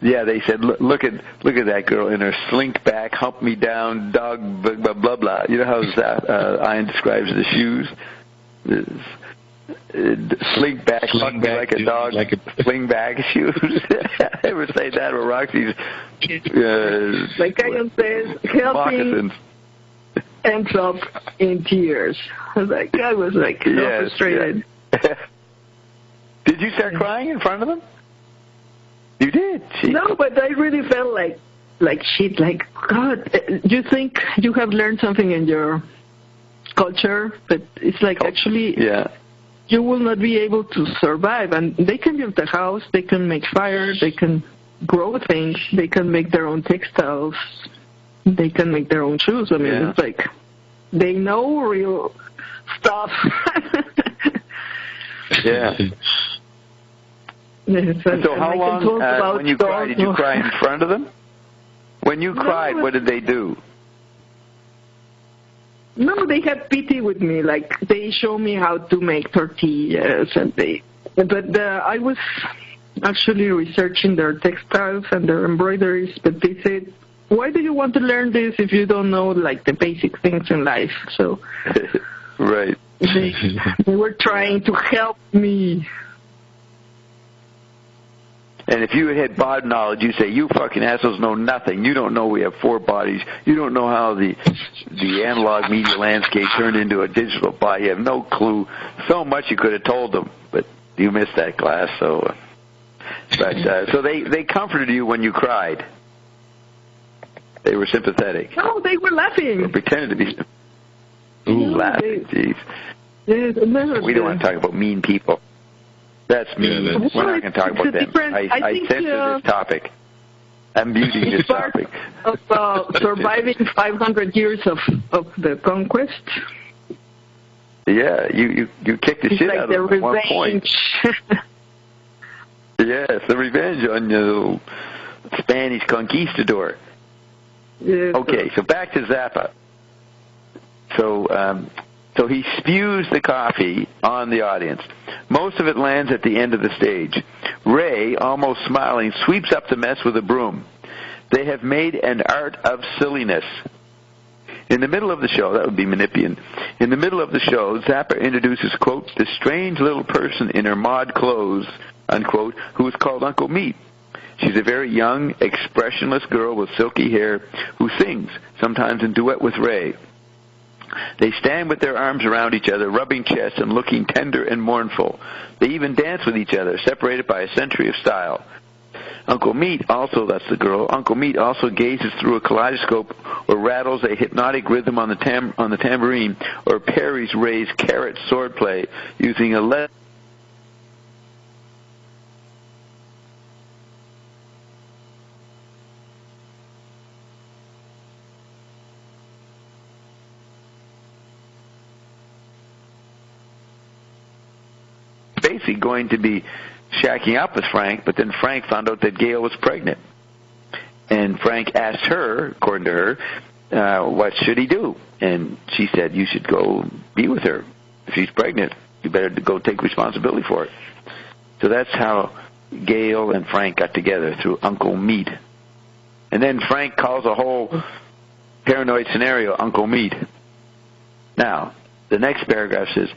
S3: Yeah, they said, look at that girl in her slink back, hump me down, dog, blah, blah, blah, blah. You know how Ian describes the shoes? Slink back, fuck me like a dog, sling back shoes. I never say that with Roxy's
S4: like Ian says, helping
S3: moccasins.
S4: Ends up in tears. I was like so frustrated.
S3: Yeah. Did you start crying in front of them? You did.
S4: No, but I really felt like shit. Like, God, you think you have learned something in your culture, but it's like actually you will not be able to survive. And they can build a house, they can make fire, they can grow things, they can make their own textiles, they can make their own shoes. I mean, it's like they know real stuff.
S3: Yeah.
S4: Yes,
S3: so how long, when you cried, did you cry in front of them? When you cried, what did they do?
S4: No, they had pity with me. Like, they show me how to make tortillas, but I was actually researching their textiles and their embroideries, but they said, why do you want to learn this if you don't know, like, the basic things in life? So,
S3: right.
S4: They were trying to help me.
S3: And if you had body knowledge, you say, you fucking assholes know nothing. You don't know we have 4 bodies. You don't know how the analog media landscape turned into a digital body. You have no clue. So much you could have told them, but you missed that class. So, so they comforted you when you cried. They were sympathetic.
S4: No, they were laughing.
S3: Or pretended to be. Laughing, jeez. We don't want to talk about mean people. That's mean. We're not going to talk about them. I censor this topic. I'm muting this topic.
S4: Of surviving 500 years of the conquest.
S3: Yeah, you kicked the shit out of them at one point. Yes, the revenge on the Spanish conquistador.
S4: Yes.
S3: Okay, so back to Zappa. So he spews the coffee on the audience. Most of it lands at the end of the stage. Ray, almost smiling, sweeps up the mess with a broom. They have made an art of silliness. In the middle of the show, that would be Menippean. In the middle of the show, Zappa introduces, quote, the strange little person in her mod clothes, unquote, who is called Uncle Meat. She's a very young, expressionless girl with silky hair who sings, sometimes in duet with Ray. They stand with their arms around each other, rubbing chests and looking tender and mournful. They even dance with each other, separated by a century of style. Uncle Meat also, that's the girl, Uncle Meat also gazes through a kaleidoscope or rattles a hypnotic rhythm on the tambourine or parries Ray's carrot swordplay using a basically going to be shacking up with Frank, but then Frank found out that Gail was pregnant. And Frank asked her, according to her, what should he do? And she said, you should go be with her. If she's pregnant, you better go take responsibility for it. So that's how Gail and Frank got together, through Uncle Meat. And then Frank calls a whole paranoid scenario Uncle Meat. Now, the next paragraph says,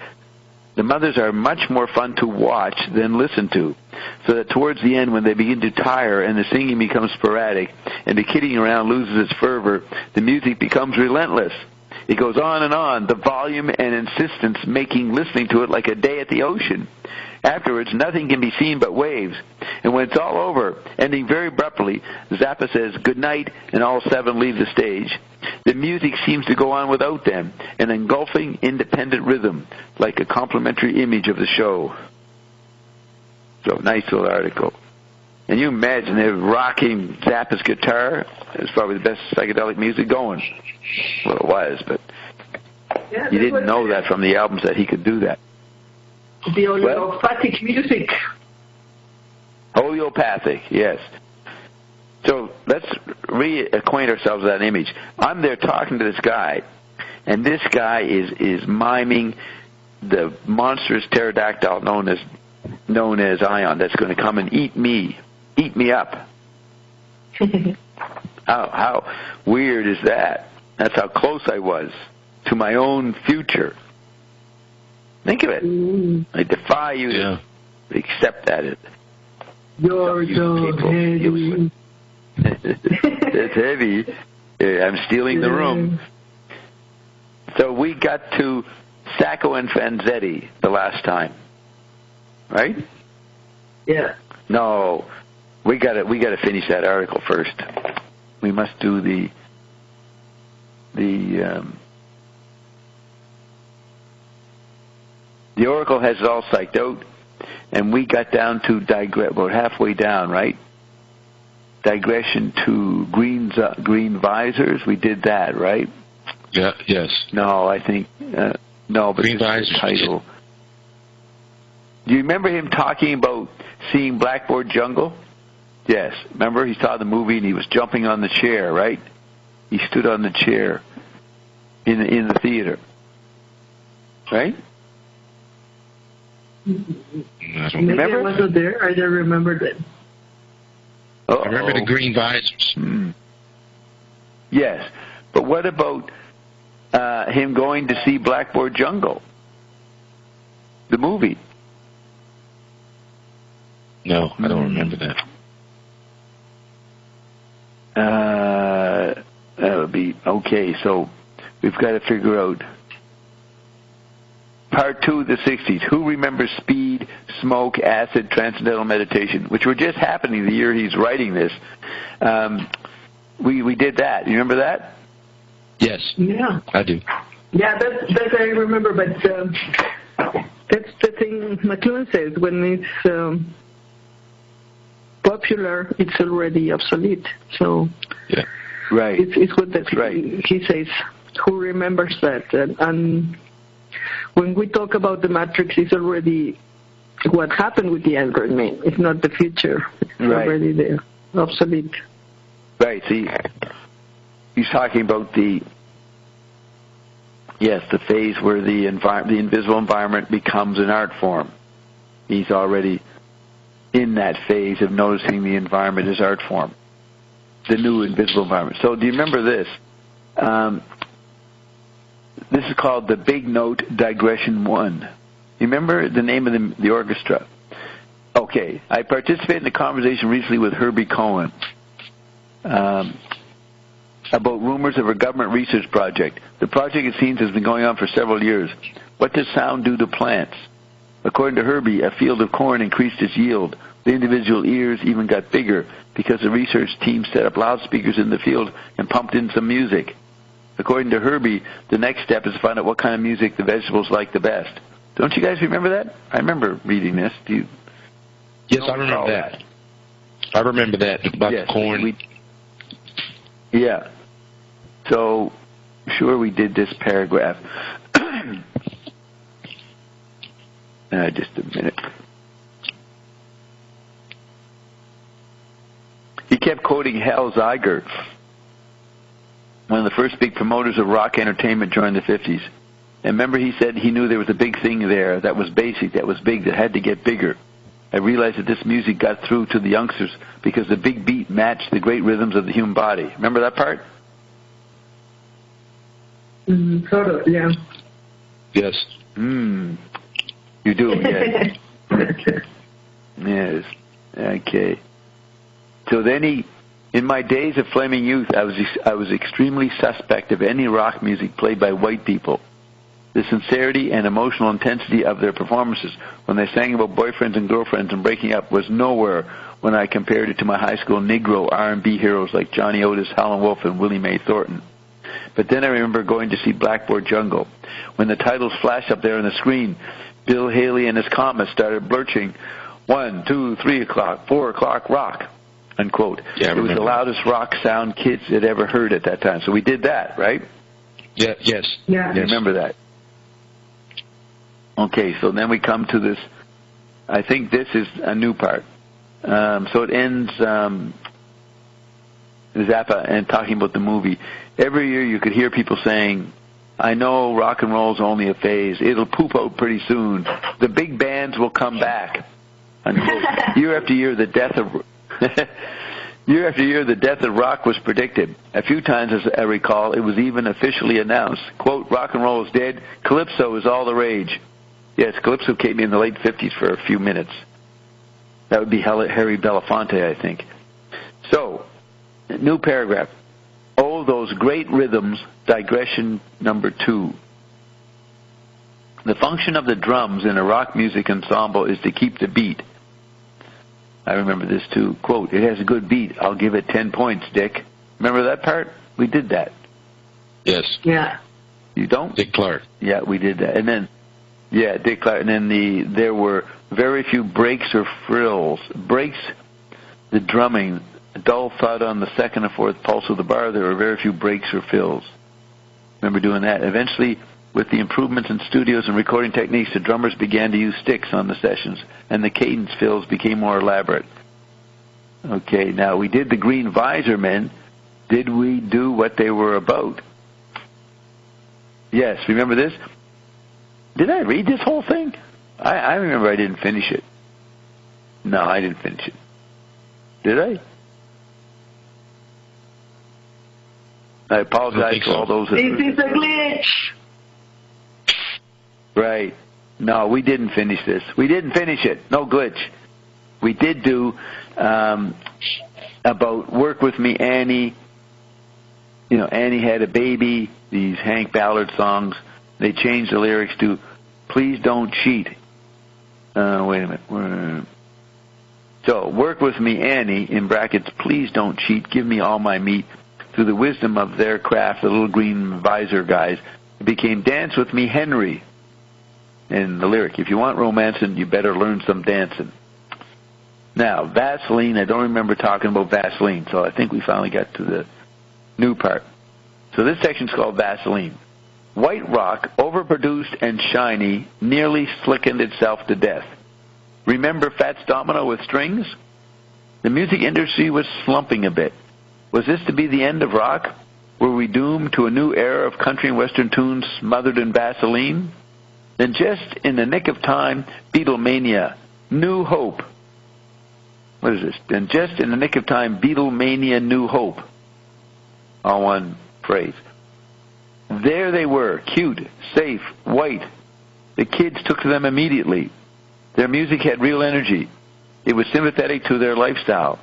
S3: the mothers are much more fun to watch than listen to, so that towards the end, when they begin to tire and the singing becomes sporadic and the kidding around loses its fervor, the music becomes relentless. It goes on, the volume and insistence making listening to it like a day at the ocean. Afterwards, nothing can be seen but waves. And when it's all over, ending very abruptly, Zappa says good night, and all seven leave the stage. The music seems to go on without them, an engulfing, independent rhythm, like a complementary image of the show. So, nice little article. And you imagine they're rocking Zappa's guitar. It's probably the best psychedelic music going. Well, it was, but you didn't know that from the albums that he could do that.
S4: The homeopathic music.
S3: Homeopathic, yes. So let's reacquaint ourselves with that image. I'm there talking to this guy, and this guy is miming the monstrous pterodactyl known as Ion, that's going to come and eat me up. How weird is that? That's how close I was to my own future. Think of it. I defy you to accept that.
S4: You're so heavy.
S3: It's heavy. I'm stealing the room. So we got to Sacco and Vanzetti the last time, right?
S4: Yeah.
S3: No, we got to finish that article first. We must do the Oracle has it all psyched out, and we got down to about halfway down, right? Digression to green visors. We did that, right?
S5: Yeah. Yes.
S3: No, I think no, but
S5: green visors.
S3: The title. Do you remember him talking about seeing Blackboard Jungle? Yes. Remember, he saw the movie and he was jumping on the chair, right? He stood on the chair in the theater, right?
S4: Maybe I wasn't there. I don't remember that.
S5: I remember the green visors.
S3: Yes, but what about him going to see Blackboard Jungle, the movie?
S5: No, I don't remember that.
S3: That would be okay. So we've got to figure out Part 2 of the 60s. Who remembers speed, smoke, acid, transcendental meditation, which were just happening the year he's writing this? We did that. You remember that?
S5: Yes.
S4: Yeah.
S5: I do.
S4: Yeah, that I remember, but that's the thing McLuhan says. When it's popular, it's already obsolete. So
S5: yeah.
S3: Right.
S4: It's what that
S3: right.
S4: He says. Who remembers that? And when we talk about the Matrix, it's already what happened with the Android man. It's not the future. It's already there. Obsolete.
S3: Right. See, he's talking about the phase where the invisible environment becomes an art form. He's already in that phase of noticing the environment as art form, the new invisible environment. So do you remember this? This is called the Big Note Digression 1. You remember the name of the orchestra? Okay. I participated in a conversation recently with Herbie Cohen about rumors of a government research project. The project, it seems, has been going on for several years. What does sound do to plants? According to Herbie, a field of corn increased its yield, The individual ears even got bigger because the research team set up loudspeakers in the field and pumped in some music. According to Herbie, the next step is to find out what kind of music the vegetables like the best. Don't you guys remember that? I remember reading this. Do you?
S5: Yes, I remember that. I remember that about the corn.
S3: Yeah. So, sure, we did this paragraph. Just a minute. He kept quoting Hal Zeiger, one of the first big promoters of rock entertainment during the 50s. And remember, he said he knew there was a big thing there that was basic, that was big, that had to get bigger. I realized that this music got through to the youngsters because the big beat matched the great rhythms of the human body. Remember that part?
S4: Sort of, yeah.
S5: Yes.
S3: You do, yes. Yes. Okay. So then in my days of flaming youth, I was extremely suspect of any rock music played by white people. The sincerity and emotional intensity of their performances when they sang about boyfriends and girlfriends and breaking up was nowhere when I compared it to my high school Negro R&B heroes like Johnny Otis, Howlin' Wolf, and Willie Mae Thornton. But then I remember going to see Blackboard Jungle. When the titles flashed up there on the screen, Bill Haley and his Comets started blurting, 1, 2, 3 o'clock, 4 o'clock rock, unquote.
S5: Yeah,
S3: it was the loudest rock sound kids had ever heard at that time. So we did that, right?
S5: Yeah, yes.
S4: Yeah.
S3: You remember that? Okay, so then we come to this. I think this is a new part. So it ends Zappa and talking about the movie. Every year you could hear people saying, I know rock and roll's only a phase. It'll poop out pretty soon. The big bands will come back. Unquote. Year after year, the death of rock was predicted. A few times, as I recall, it was even officially announced, quote, rock and roll is dead. Calypso is all the rage. Yes, Calypso came in the late 50s for a few minutes. That would be Harry Belafonte, I think. So, new paragraph. Oh, those great rhythms, digression number 2. The function of the drums in a rock music ensemble is to keep the beat. I remember this too. Quote, it has a good beat. I'll give it 10 points, Dick. Remember that part? We did that.
S5: Yes.
S4: Yeah.
S3: You don't?
S5: Dick Clark.
S3: Yeah, we did that. And then, yeah, Dick Clark. And then there were very few breaks or frills. Breaks, the drumming, a dull thud on the second or fourth pulse of the bar. There were very few breaks or fills. Remember doing that. Eventually, with the improvements in studios and recording techniques, the drummers began to use sticks on the sessions, and the cadence fills became more elaborate. Okay, now we did the Green Visor Men. Did we do what they were about? Yes, remember this? Did I read this whole thing? I remember I didn't finish it. No, I didn't finish it. Did I? I apologize to all those.
S4: This is a glitch.
S3: Right. No, we didn't finish this. We didn't finish it. No glitch. We did do about Work With Me, Annie. You know, Annie Had a Baby, these Hank Ballard songs. They changed the lyrics to Please Don't Cheat. Wait a minute. So, Work With Me, Annie, in brackets, Please Don't Cheat, Give Me All My Meat. Through the wisdom of their craft, the little Green Visor guys, it became Dance With Me, Henry. And the lyric, if you want romancing, you better learn some dancing. Now, Vaseline, I don't remember talking about Vaseline, so I think we finally got to the new part. So this section's called Vaseline. White rock, overproduced and shiny, nearly slickened itself to death. Remember Fats Domino with strings? The music industry was slumping a bit. Was this to be the end of rock? Were we doomed to a new era of country and western tunes smothered in Vaseline? Then just in the nick of time, Beatlemania, New Hope. What is this? Then just in the nick of time, Beatlemania, New Hope. All one phrase. There they were, cute, safe, white. The kids took to them immediately. Their music had real energy. It was sympathetic to their lifestyle.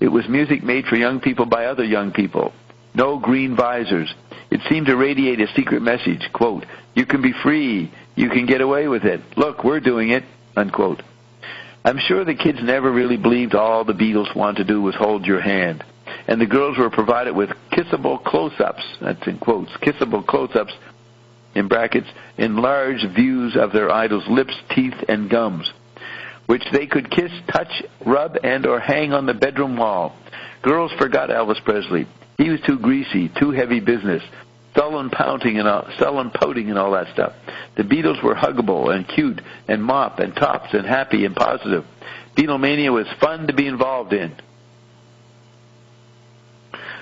S3: It was music made for young people by other young people. No green visors. It seemed to radiate a secret message, quote, you can be free, you can get away with it. Look, we're doing it, unquote. I'm sure the kids never really believed all the Beatles wanted to do was hold your hand. And the girls were provided with kissable close-ups, that's in quotes, kissable close-ups, in brackets, enlarged views of their idols' lips, teeth, and gums, which they could kiss, touch, rub, and or hang on the bedroom wall. Girls forgot Elvis Presley. He was too greasy, too heavy business, sullen pouting and all that stuff. The Beatles were huggable and cute and mop and tops and happy and positive. Beatlemania was fun to be involved in.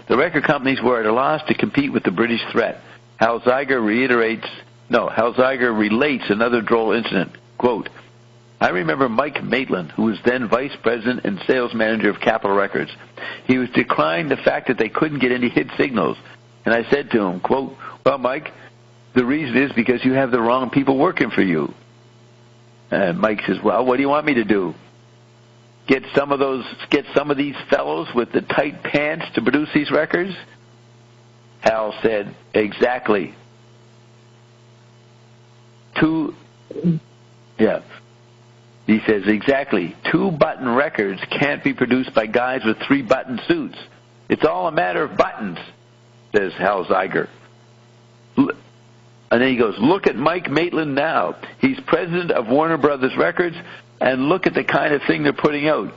S3: The record companies were at a loss to compete with the British threat. Hal Zeiger relates another droll incident. Quote, I remember Mike Maitland, who was then vice president and sales manager of Capitol Records. He was decrying the fact that they couldn't get any hit signals. And I said to him, quote, well, Mike, the reason is because you have the wrong people working for you. And Mike says, well, what do you want me to do? Get some of these fellows with the tight pants to produce these records? Hal said, exactly. He says, exactly. 2-button records can't be produced by guys with 3-button suits. It's all a matter of buttons, says Hal Zeiger. And then he goes, look at Mike Maitland now. He's president of Warner Brothers Records, and look at the kind of thing they're putting out.